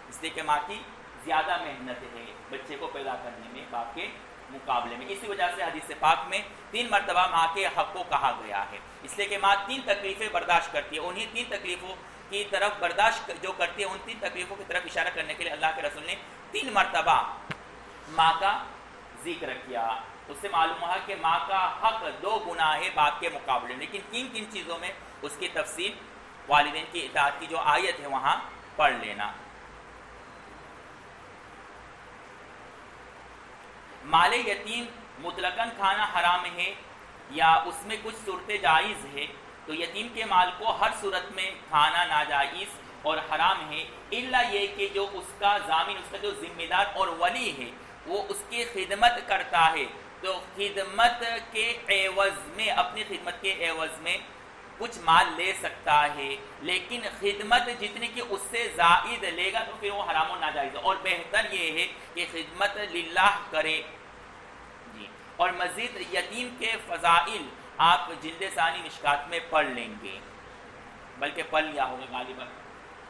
اس لیے کہ ماں کی زیادہ محنت ہے بچے کو پیدا کرنے میں باپ کے مقابلے میں۔ اسی وجہ سے حدیث پاک میں 3 مرتبہ ماں کے حق کو کہا گیا ہے، اس لیے کہ ماں 3 تکلیفیں برداشت کرتی ہے، انہی 3 تکلیفوں کی طرف برداشت جو کرتی ہے ان 3 تکلیفوں کی طرف اشارہ کرنے کے لیے اللہ کے رسول نے 3 مرتبہ ماں کا ذکر کیا۔ اس سے معلوم ہوا کہ ماں کا حق 2 گنا ہے باپ کے مقابلے، لیکن کن چیزوں میں اس کی تفصیل والدین کی اطاعت کی جو آیت ہے وہاں پڑھ لینا۔ مال یتیم مطلقاً کھانا حرام ہے یا اس میں کچھ صورتیں جائز ہے، تو یتیم کے مال کو ہر صورت میں کھانا ناجائز اور حرام ہے، الا یہ کہ جو اس کا ضامن، اس کا جو ذمہ دار اور ولی ہے وہ اس کی خدمت کرتا ہے، تو خدمت کے عوض میں، اپنی خدمت کے عوض میں کچھ مال لے سکتا ہے، لیکن خدمت جتنی کہ اس سے زائد لے گا تو پھر وہ حرام و ناجائز ہے، اور بہتر یہ ہے کہ خدمت للہ کرے۔ جی، اور مزید یتیم کے فضائل آپ جلد ثانی مشکات میں پڑھ لیں گے، بلکہ پڑھ لیا ہوگا، غالباً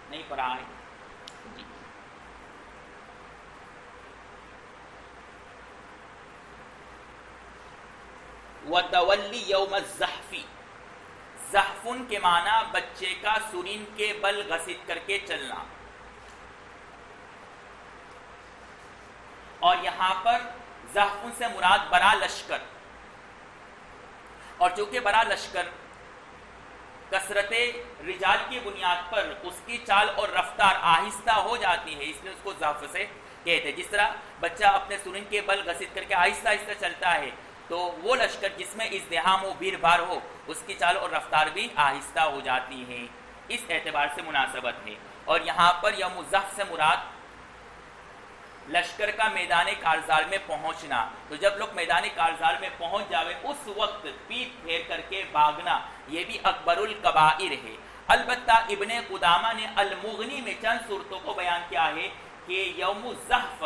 نہیں پڑھا ہے۔ جی، وَتَوَلِّ يَوْمَ الزَّحْفِ، زحفن کے معنی بچے کا سرین کے بل گھسیٹ کر کے چلنا، اور یہاں پر زحفن سے مراد بڑا لشکر، اور چونکہ بڑا لشکر کثرت رجال کی بنیاد پر اس کی چال اور رفتار آہستہ ہو جاتی ہے، اس لیے اس کو زحف سے کہتے ہیں۔ جس طرح بچہ اپنے سرین کے بل گھسیٹ کر کے آہستہ آہستہ چلتا ہے، تو وہ لشکر جس میں ازدحام ہو، بھیڑ بھاڑ ہو، اس کی چال اور رفتار بھی آہستہ ہو جاتی ہے، اس اعتبار سے مناسبت ہے۔ اور یہاں پر یوم الزحف سے مراد لشکر کا میدان کارزار میں پہنچنا، تو جب لوگ میدان کارزار میں پہنچ جاوے اس وقت پیٹ پھیر کر کے بھاگنا، یہ بھی اکبر الکبائر ہے۔ البتہ ابن قدامہ نے المغنی میں چند صورتوں کو بیان کیا ہے کہ یوم الزحف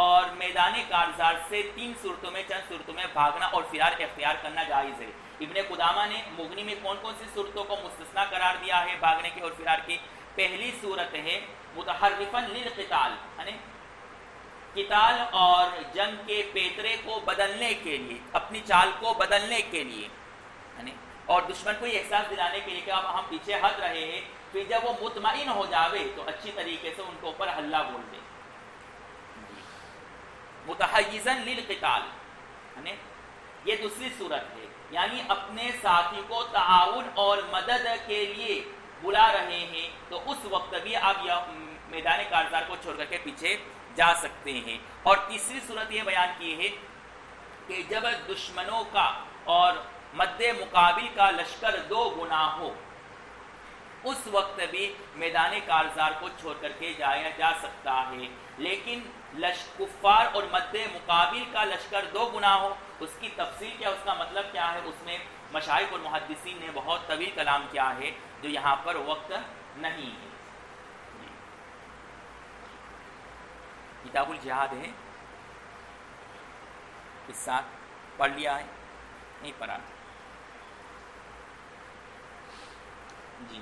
اور میدان کارزار سے 3 صورتوں میں، چند صورتوں میں بھاگنا اور فرار اختیار کرنا جائز ہے۔ ابن قدامہ نے مغنی میں کون کون سی صورتوں کو مستثنا قرار دیا ہے بھاگنے کی اور فرار کی؟ پہلی صورت ہے متحرفا للقتال، یعنی قتال اور جنگ کے پیترے کو بدلنے کے لیے، اپنی چال کو بدلنے کے لیے، اور دشمن کو یہ احساس دلانے کے لیے کہ اب ہم پیچھے ہٹ رہے ہیں، پھر جب وہ مطمئن ہو جاوے تو اچھی طریقے سے ان کے اوپر حلہ بول دے۔ متحیزا للقتال، یہ دوسری صورت ہے، یعنی اپنے ساتھی کو تعاون اور مدد کے لیے بلا رہے ہیں، تو اس وقت بھی آپ میدان کارزار کو چھوڑ کر کے پیچھے جا سکتے ہیں۔ اور تیسری صورت یہ بیان کی ہے کہ جب دشمنوں کا اور مد مقابل کا لشکر 2 گنا ہو، اس وقت بھی میدان کارزار کو چھوڑ کر کے جایا جا سکتا ہے. لیکن کفار اور مد مقابل کا لشکر 2 گنا ہو، اس کی تفصیل کیا، اس کا مطلب کیا ہے، اس میں مشائخ اور محدثین نے بہت طویل کلام کیا ہے جو یہاں پر وقت نہیں ہے. کتاب الجہاد ہے، اس ساتھ پڑھ لیا ہے، نہیں پڑھا؟ جی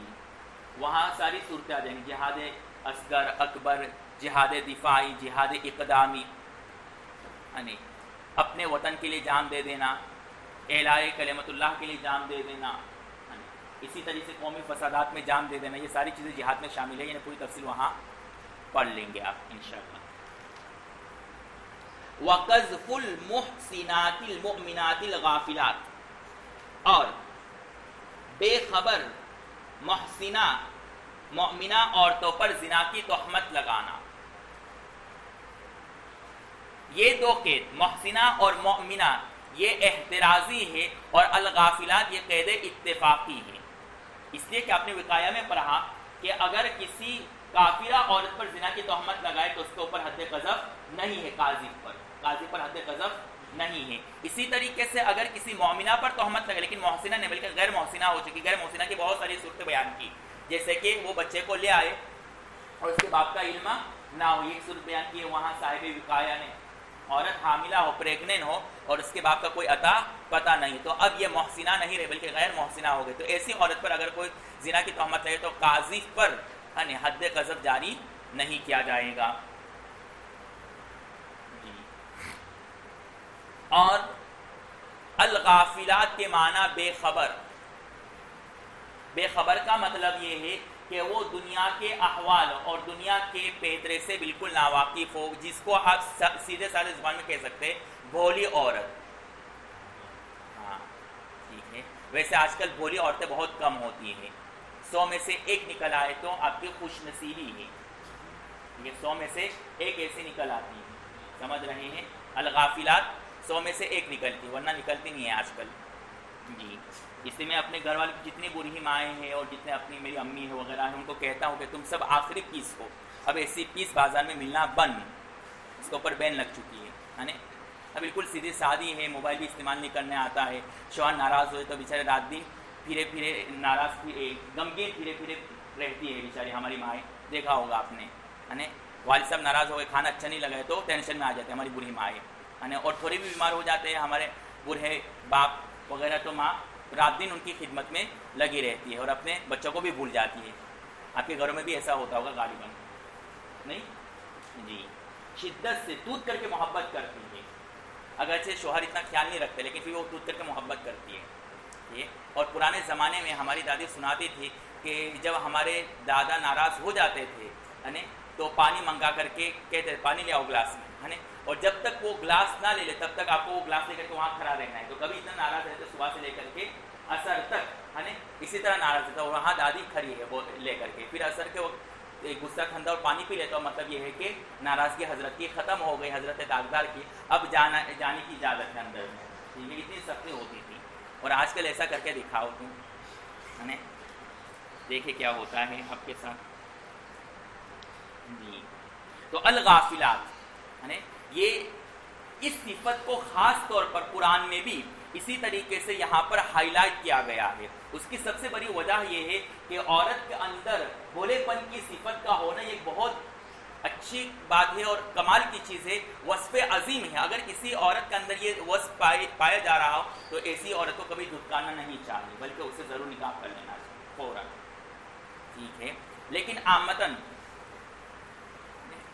وہاں ساری صورتیں آ جائیں گی، جہاد اصغر، اکبر، جہاد دفاعی، جہاد اقدامی، یعنی اپنے وطن کے لیے جان دے دینا، اعلاء کلمت اللہ کے لیے جان دے دینا، اسی طریقے سے قومی فسادات میں جان دے دینا، یہ ساری چیزیں جہاد میں شامل ہے. یعنی پوری تفصیل وہاں پڑھ لیں گے آپ انشاءاللہ. وَقَذْفُ الْمُحْسِنَاتِ الْمُؤْمِنَاتِ الْغَافِلَاتِ، اور بے خبر محسنہ مؤمنہ عورتوں پر زنا کی تہمت لگانا. یہ 2 قید محسنہ اور مؤمنہ یہ احترازی ہے، اور الغافلات یہ قید اتفاقی ہے. اس لیے کہ آپ نے وقایہ میں پڑھا کہ اگر کسی کافرہ عورت پر زنا کی تہمت لگائے تو اس کے اوپر حد قذف نہیں ہے، قاضی پر حد قذف نہیں ہے. اسی طریقے سے اگر کسی مومنہ پر تہمت لگے لیکن محسنہ نہیں بلکہ غیر محسنہ ہو چکی، غیر محسنہ کی بہت ساری صورتیں بیان کی، جیسے کہ وہ بچے کو لے آئے اور اس کے باپ کا علم نہ ہو. ایک صورت بیان کی ہے وہاں صاحب وقایہ نے، عورت حاملہ ہو، پریگننٹ ہو اور اس کے باپ کا کوئی عطا پتہ نہیں، تو اب یہ محسنہ نہیں رہے بلکہ غیر محسنہ ہو گئے. تو ایسی عورت پر اگر کوئی زنا کی تہمت لگے تو قاضی پر یعنی حد قذف جاری نہیں کیا جائے گا. اور الغافلات کے معنی بے خبر. بے خبر کا مطلب یہ ہے کہ وہ دنیا کے احوال اور دنیا کے پیترے سے بالکل ناواقف ہو، جس کو آپ سیدھے سادے زبان میں کہہ سکتے ہیں بھولی عورت. ہاں ٹھیک ہے، ویسے آج کل بھولی عورتیں بہت کم ہوتی ہیں، 100 میں سے 1 نکل آئے تو آپ کی خوش نصیبی ہے. یہ 100 میں سے 1 ایسی نکل آتی ہے، سمجھ رہے ہیں؟ الغافلات 100 میں سے 1 نکلتی، ورنہ نکلتی نہیں ہے آج کل. جی اس لیے میں اپنے گھر والے کی جتنی بری مائیں ہیں اور جتنے اپنی میری امی ہے وغیرہ ہیں ان کو کہتا ہوں کہ تم سب آخری پیس ہو، اب ایسی پیس بازار میں ملنا بند، اس کے اوپر بین لگ چکی ہے نا. اب بالکل سیدھی سادی ہے، موبائل بھی استعمال نہیں کرنے آتا ہے، شوہر ناراض ہوئے تو بیچارے رات دن پھرے ناراض غمگین پھرے رہتی ہے بیچاری ہماری مائیں. دیکھا ہوگا آپ نے ہے نا، والد صاحب ناراض ہو گئے، کھانا اچھا نہیں لگا تو ٹینشن میں آ جاتے ہیں ہماری بوڑھی مائیں ہے نا. اور تھوڑی بھی بیمار ہو جاتے ہیں ہمارے بوڑھے باپ وغیرہ تو ماں رات دن ان کی خدمت میں لگی رہتی ہے اور اپنے بچوں کو بھی بھول جاتی ہے. آپ کے گھروں میں بھی ایسا ہوتا ہوگا غالباً نہیں؟ جی شدت سے تود کر کے محبت کرتی ہے، اگرچہ شوہر اتنا خیال نہیں رکھتے لیکن پھر وہ تود کر کے محبت کرتی ہے. اور پرانے زمانے میں ہماری دادی سناتی تھی کہ جب ہمارے دادا ناراض ہو جاتے تھے ہے نا تو پانی منگا کر کے کہتے پانی لے آؤ گلاس میں ہے نا، اور جب تک وہ گلاس نہ لے لے تب تک آپ کو وہ گلاس لے کر کے وہاں کھڑا رہنا ہے. تو کبھی اتنا ناراض رہتے صبح سے لے کر کے اثر تک ہے نا، اسی طرح ناراض رہتا اور وہاں دادی کھڑی ہے وہ لے کر کے، پھر اثر کے وقت غصہ ٹھنڈا اور پانی پی لیتا. مطلب یہ ہے کہ ناراضگی حضرت کی ختم ہو گئی، حضرت تاجدار کی اب جانے کی اجازت ہے اندر میں. یہ اتنی سختی ہوتی تھی اور آج کل ایسا کر کے دکھاؤ تم ہے نا، دیکھے کیا ہوتا ہے آپ کے ساتھ. جی تو الغافلات ہے نا، یہ اس صفت کو خاص طور پر قرآن میں بھی اسی طریقے سے یہاں پر ہائی لائٹ کیا گیا ہے. اس کی سب سے بڑی وجہ یہ ہے کہ عورت کے اندر بھولے پن کی صفت کا ہونا یہ بہت اچھی بات ہے اور کمال کی چیز ہے، وصف عظیم ہے. اگر کسی عورت کے اندر یہ وصف پایا جا رہا ہو تو ایسی عورت کو کبھی دھتکارنا نہیں چاہیے بلکہ اسے ضرور نکاح کر لینا چاہیے فوراً. ٹھیک ہے، لیکن عامتاً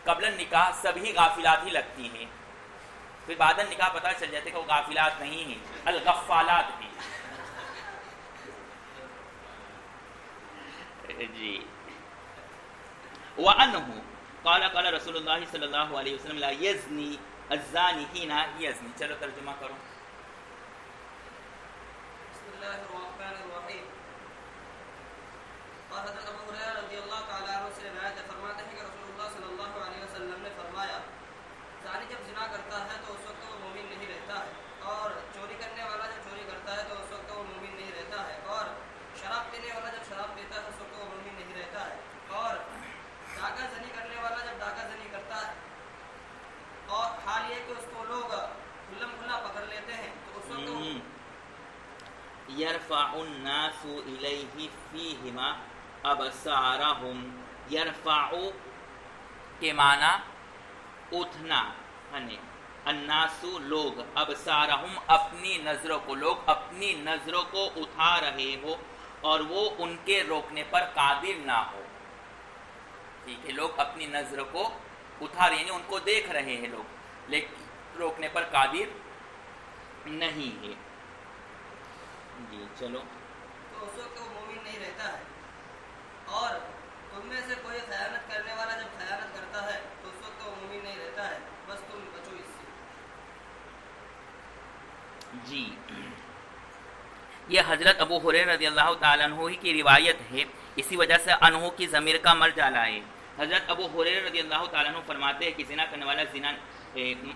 قبل نکاح سبھی غافلات ہی لگتی ہیں، پھر بعد نکاح پتہ چل جاتے کہ وہ غافلات نہیں ہیں، الغفالات ہیں. جی وَأَنْهُ قال رسول اللہ صلی اللہ علیہ وسلم لا یزنی الزانی حین یزنی. چلو ترجمہ کرو. بسم اللہ الرحمن الرحیم. اور حضرت ابو ہریرہ رضی اللہ تعالیٰ عنہ سے روایت ہے، فرماتے ہیں کہ رسول اللہ صلی اللہ علیہ وسلم نے فرمایا زانی جب زنا کرتا ہے تو اس وقت وہ مومن نہیں رہتا ہے، اور چوری کرنے والا جب چوری کرتا ہے تو اس وقت وہ مومن نہیں رہتا ہے، اور شراب پینے والا جب شراب پیتا ہے تو اس وقت وہ مومن یرفع الناس الیہ فیہما ابصارہم. یرفع کے معنی اٹھنا، الناس لوگ، ابصارہم اپنی نظروں کو، لوگ اپنی نظروں کو اٹھا رہے ہو اور وہ ان کے روکنے پر قادر نہ ہو. ٹھیک ہے، لوگ اپنی نظر کو اٹھا رہے ہیں، یعنی ان کو دیکھ رہے ہیں لوگ، لیکن روکنے پر قادر نہیں ہے. جی چلو. تو اس وقت وہ مومن نہیں رہتا ہے. اور تم میں سے کوئی خیانت کرنے والا جب خیانت کرتا ہے تو اس وقت وہ مومن نہیں رہتا ہے. بس تم بچو اس سے. جی یہ حضرت ابو ہریرہ رضی اللہ تعالیٰ عنہ ہی کی روایت ہے، اسی وجہ سے عنہ کی ضمیر کا مرجع ہے. حضرت ابو ہریرہ رضی اللہ تعالیٰ عنہ فرماتے ہیں کہ زنا کرنے والا زنا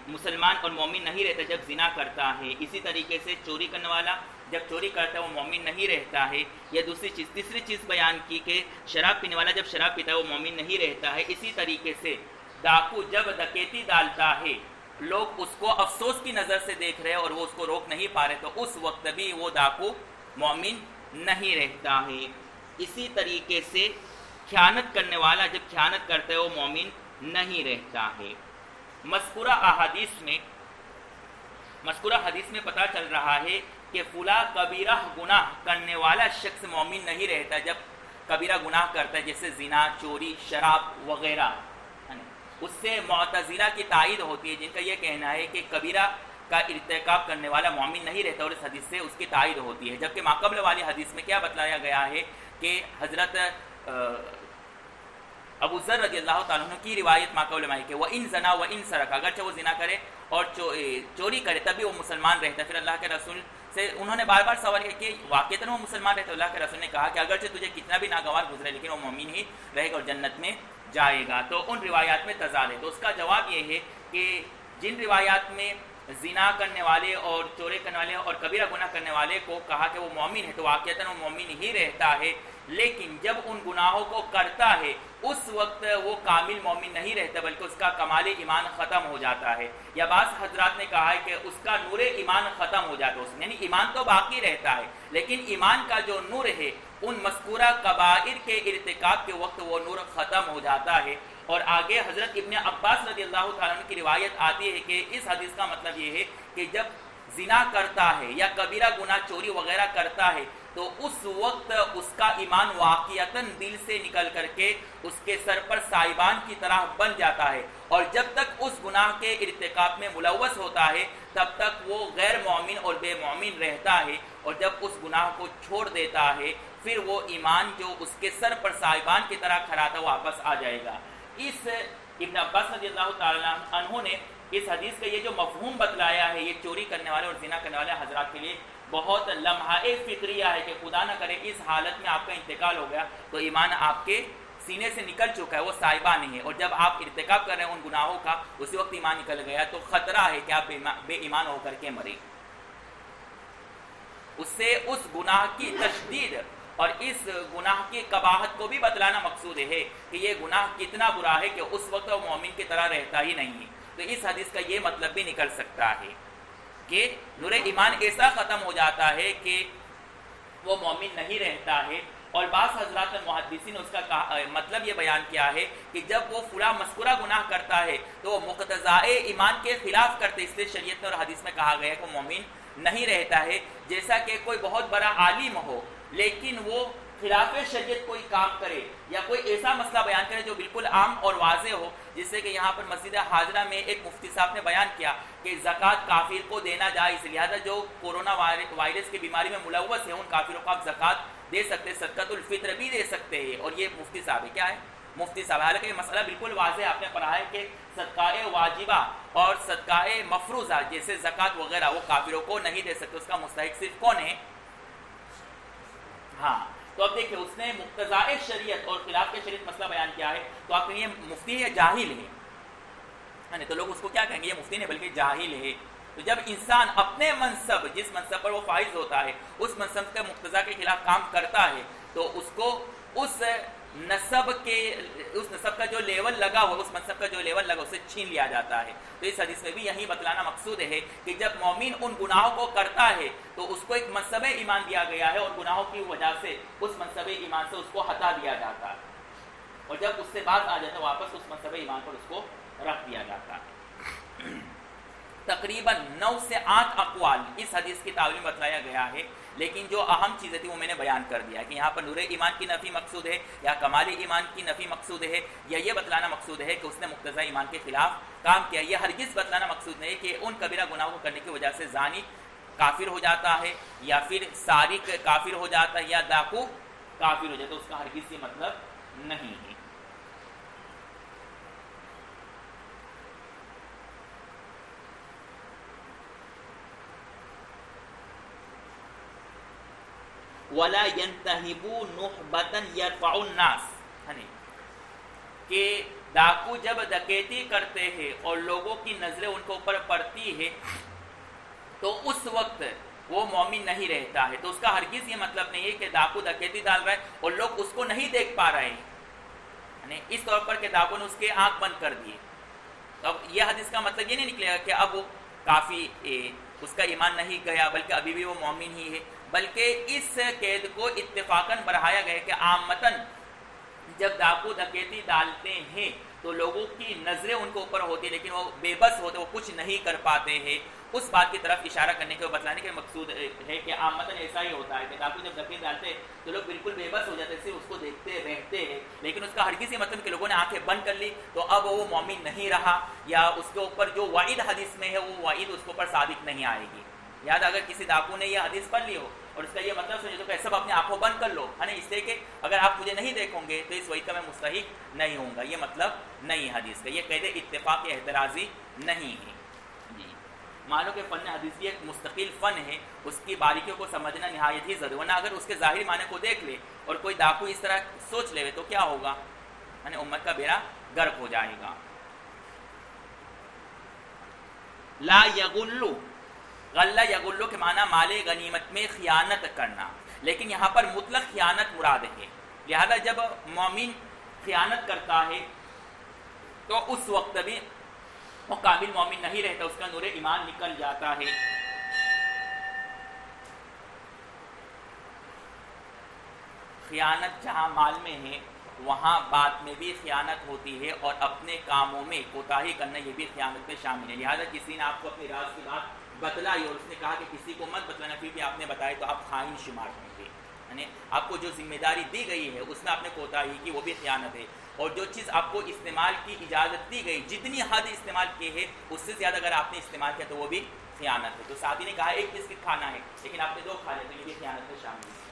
مسلمان اور مومن نہیں رہتا جب زنا کرتا ہے. اسی طریقے سے چوری کرنے والا جب چوری کرتا ہے وہ مومن نہیں رہتا ہے. یہ دوسری چیز. تیسری چیز بیان کی کہ شراب پینے والا جب شراب پیتا ہے وہ مومن نہیں رہتا ہے. اسی طریقے سے ڈاکو جب ڈکیتی ڈالتا ہے لوگ اس کو افسوس کی نظر سے دیکھ رہے اور وہ اس کو روک نہیں پا رہے تو اس وقت بھی وہ ڈاکو مومن نہیں رہتا ہے. اسی طریقے سے خیانت کرنے والا جب خیانت کرتا ہے وہ مومن نہیں رہتا ہے. مذکورہ حدیث میں پتہ چل رہا ہے کہ فلاں کبیرہ گناہ کرنے والا شخص مومن نہیں رہتا جب کبیرہ گناہ کرتا ہے، جیسے زنا، چوری، شراب وغیرہ. اس سے معتزلہ کی تائید ہوتی ہے جن کا یہ کہنا ہے کہ کبیرہ کا ارتکاب کرنے والا مومن نہیں رہتا، اور اس حدیث سے اس کی تائید ہوتی ہے. جبکہ ماقبل والی حدیث میں کیا بتلایا گیا ہے کہ حضرت ابو ذر رضی اللہ تعالیٰ عنہ کی روایت ماقبل میں ہے کہ وَإِن زَنَا وَإِن سَرَقَ، اگرچہ وہ زنا کرے اور چوری کرے تب بھی وہ مسلمان رہتا ہے. پھر اللہ کے رسول سے انہوں نے بار بار سوال کیا کہ واقعتاً وہ مسلمان رہتا ہے. اللہ کے رسول نے کہا کہ اگرچہ تجھے کتنا بھی ناگوار گزرے لیکن وہ مومن ہی رہے گا اور جنت میں جائے گا. تو ان روایات میں تضاد ہے. تو اس کا جواب یہ ہے کہ جن روایات میں زنا کرنے والے اور چوری کرنے والے اور کبیرہ گناہ کرنے والے کو کہا کہ وہ مومن ہے تو واقعتاً وہ مومن ہی رہتا ہے، لیکن جب ان گناہوں کو کرتا ہے اس وقت وہ کامل مومن نہیں رہتا بلکہ اس کا کمال ایمان ختم ہو جاتا ہے. یا بعض حضرات نے کہا ہے کہ اس کا نور ایمان ختم ہو جاتا ہے، اس میں یعنی ایمان تو باقی رہتا ہے لیکن ایمان کا جو نور ہے ان مذکورہ کبائر کے ارتکاب کے وقت وہ نور ختم ہو جاتا ہے. اور آگے حضرت ابن عباس رضی اللہ تعالیٰ عنہ کی روایت آتی ہے کہ اس حدیث کا مطلب یہ ہے کہ جب زنا کرتا ہے یا کبیرہ گناہ چوری وغیرہ کرتا ہے تو اس وقت اس کا ایمان واقعتاً دل سے نکل کر کے اس کے سر پر سائبان کی طرح بن جاتا ہے، اور جب تک اس گناہ کے ارتکاب میں ملوث ہوتا ہے تب تک وہ غیر مومن اور بے مومن رہتا ہے، اور جب اس گناہ کو چھوڑ دیتا ہے پھر وہ ایمان جو اس کے سر پر سائبان کی طرح کھڑا تھا واپس آ جائے گا. اس ابن عباس رضی اللہ تعالیٰ عنہ نے اس حدیث کا یہ جو مفہوم بتلایا ہے یہ چوری کرنے والے اور زنا کرنے والے حضرات کے لیے بہت لمحہ فکریہ ہے کہ خدا نہ کرے اس حالت میں آپ کا انتقال ہو گیا تو ایمان آپ کے سینے سے نکل چکا ہے، وہ سائبہ نہیں ہے، اور جب آپ ارتکاب کر رہے ہیں ان گناہوں کا اسی وقت ایمان نکل گیا تو خطرہ ہے کہ آپ بے ایمان ہو کر کے مرے. اس سے اس گناہ کی تشدید اور اس گناہ کی قباحت کو بھی بتلانا مقصود ہے کہ یہ گناہ کتنا برا ہے کہ اس وقت وہ مومن کی طرح رہتا ہی نہیں ہے. تو اس حدیث کا یہ مطلب بھی نکل سکتا ہے کہ نور ایمان ایسا ختم ہو جاتا ہے کہ وہ مومن نہیں رہتا ہے. اور بعض حضرات محدثین نے اس کا مطلب یہ بیان کیا ہے کہ جب وہ فلاں مذکورہ گناہ کرتا ہے تو وہ مقتضائے ایمان کے خلاف کرتے، اس لیے شریعت میں اور حدیث میں کہا گیا ہے کہ وہ مومن نہیں رہتا ہے. جیسا کہ کوئی بہت بڑا عالم ہو لیکن وہ خلاف شریعت کوئی کام کرے یا کوئی ایسا مسئلہ بیان کرے جو بالکل عام اور واضح ہو، جس سے کہ یہاں پر مسجد حاضرہ میں ایک مفتی صاحب نے بیان کیا کہ زکوٰۃ کافر کو دینا جائز، لہذا جو کورونا وائرس کی بیماری میں ملوث ہے ان کافروں کو آپ زکوٰۃ دے سکتے، صدقۃ الفطر بھی دے سکتے ہیں. اور یہ مفتی صاحب ہے، کیا ہے مفتی صاحب، حالانکہ یہ مسئلہ بالکل واضح آپ نے پڑھا ہے کہ صدقہ واجبہ اور صدقہ مفروضہ جیسے زکوٰۃ وغیرہ وہ کافروں کو نہیں دے سکتے، اس کا مستحق صرف کون ہے؟ ہاں. تو اب دیکھیں اس نے مقتضائے شریعت اور خلاف کے شریعت مسئلہ بیان کیا ہے تو آپ کہیں یہ مفتی ہے جاہل ہے، تو لوگ اس کو کیا کہیں گے؟ یہ مفتی نہیں بلکہ جاہل ہے. تو جب انسان اپنے منصب جس منصب پر وہ فائز ہوتا ہے اس منصب کے مقتضا کے خلاف کام کرتا ہے تو اس کو اس نسب کے اس نسب کا جو لیول لگا ہو، اس منصب کا جو لیول لگا اسے چھین لیا جاتا ہے۔ تو اس حدیث میں بھی یہی بتلانا مقصود ہے کہ جب مومن ان گناہوں کو کرتا ہے تو اس کو ایک منصب ایمان دیا گیا ہے، اور گناہوں کی وجہ سے اس منصب ایمان سے اس کو ہٹا دیا جاتا ہے، اور جب اس سے بعد آ جاتا ہے واپس اس منصب ایمان پر اس کو رکھ دیا جاتا ہے۔ تقریباً 9 سے 8 اقوال اس حدیث کی تعویل میں بتلایا گیا ہے، لیکن جو اہم چیزیں تھیں وہ میں نے بیان کر دیا کہ یہاں پر نور ایمان کی نفی مقصود ہے، یا کمال ایمان کی نفی مقصود ہے، یا یہ بتلانا مقصود ہے کہ اس نے مقتضی ایمان کے خلاف کام کیا۔ یہ ہرگز بتلانا مقصود نہیں کہ ان کبیرہ گناہوں کو کرنے کی وجہ سے زانی کافر ہو جاتا ہے، یا پھر سارق کافر ہو جاتا ہے، یا ڈاکو کافر ہو جاتا ہے، اس کا ہرگز یہ مطلب نہیں ہے۔ وَلَا يَنْتَهِبُوا نُحْبَةً يَرْفَعُ النَّاسِ، کہ ڈاکو جب ڈکیتی کرتے ہیں اور لوگوں کی نظریں ان کے اوپر پڑتی ہے تو اس وقت وہ مومن نہیں رہتا ہے۔ تو اس کا ہرگز یہ مطلب نہیں ہے کہ ڈاکو ڈکیتی ڈال رہا ہے اور لوگ اس کو نہیں دیکھ پا رہے ہیں، اس طور پر کہ ڈاکو نے اس کے آنکھ بند کر دیے۔ تو اب یہ حدیث کا مطلب یہ نہیں نکلے گا کہ اب وہ کافی اس کا ایمان نہیں گیا بلکہ ابھی بھی وہ مومن ہی ہے، بلکہ اس قید کو اتفاقاً بڑھایا گیا کہ عامتاً جب ڈاکو ڈکیتی ڈالتے ہیں تو لوگوں کی نظریں ان کے اوپر ہوتی ہیں لیکن وہ بے بس ہوتے، وہ کچھ نہیں کر پاتے ہیں۔ اس بات کی طرف اشارہ کرنے کے بتلانے کے مقصود ہے کہ عامتاً ایسا ہی ہوتا ہے کہ ڈاکو جب ڈکیتی ڈالتے ہیں تو لوگ بالکل بے بس ہو جاتے ہیں، صرف اس کو دیکھتے رہتے ہیں، لیکن اس کا ہرگز یہ مطلب کہ لوگوں نے آنکھیں بند کر لی تو اب وہ مومن نہیں رہا، یا اس کے اوپر جو وعید حدیث میں ہے وہ وعید اس کے اوپر صادق نہیں آئے گی۔ یاد اگر کسی ڈاکو نے یہ حدیث پڑھ لی ہو اور اس کا یہ مطلب سمجھے تو کہ سب اپنی آنکھوں بند کر لو، ہے نا، اس لیے کہ اگر آپ مجھے نہیں دیکھوں گے تو اس وعید کا میں مستحق نہیں ہوں گا، یہ مطلب نہیں حدیث کا، یہ قید اتفاق احترازی نہیں ہے۔ جی معلوم کہ فن حدیث بھی ایک مستقل فن ہے، اس کی باریکیوں کو سمجھنا نہایت ہی ضروری، ورنہ اگر اس کے ظاہری معنی کو دیکھ لے اور کوئی ڈاکو اس طرح سوچ لے تو کیا ہوگا، یعنی امت کا بیڑا غرق ہو جائے گا۔ لا یغلو، غلہ یغلو کے معنی مال غنیمت میں خیانت کرنا، لیکن یہاں پر مطلق خیانت مراد ہے، لہذا جب مومن خیانت کرتا ہے تو اس وقت بھی وہ کامل مومن نہیں رہتا، اس کا نور ایمان نکل جاتا ہے۔ خیانت جہاں مال میں ہے وہاں بات میں بھی خیانت ہوتی ہے، اور اپنے کاموں میں کوتاہی کرنا یہ بھی خیانت میں شامل ہے۔ لہذا کسی نے آپ کو اپنی راز کی بات بتلائی اور اس نے کہا کہ کسی کو مت بتلانا، پھر بھی آپ نے بتایا تو آپ خائن شمار ہوں گے، یعنی آپ کو جو ذمہ داری دی گئی ہے اس میں آپ نے کوتاہی کی، وہ بھی خیانت ہے۔ اور جو چیز آپ کو استعمال کی اجازت دی گئی، جتنی حد استعمال کی ہے اس سے زیادہ اگر آپ نے استعمال کیا تو وہ بھی خیانت ہے۔ تو ساتھی نے کہا ایک بسکٹ کھانا ہے لیکن آپ نے 2 کھا لیا تو یہ بھی خیانت میں شامل ہے۔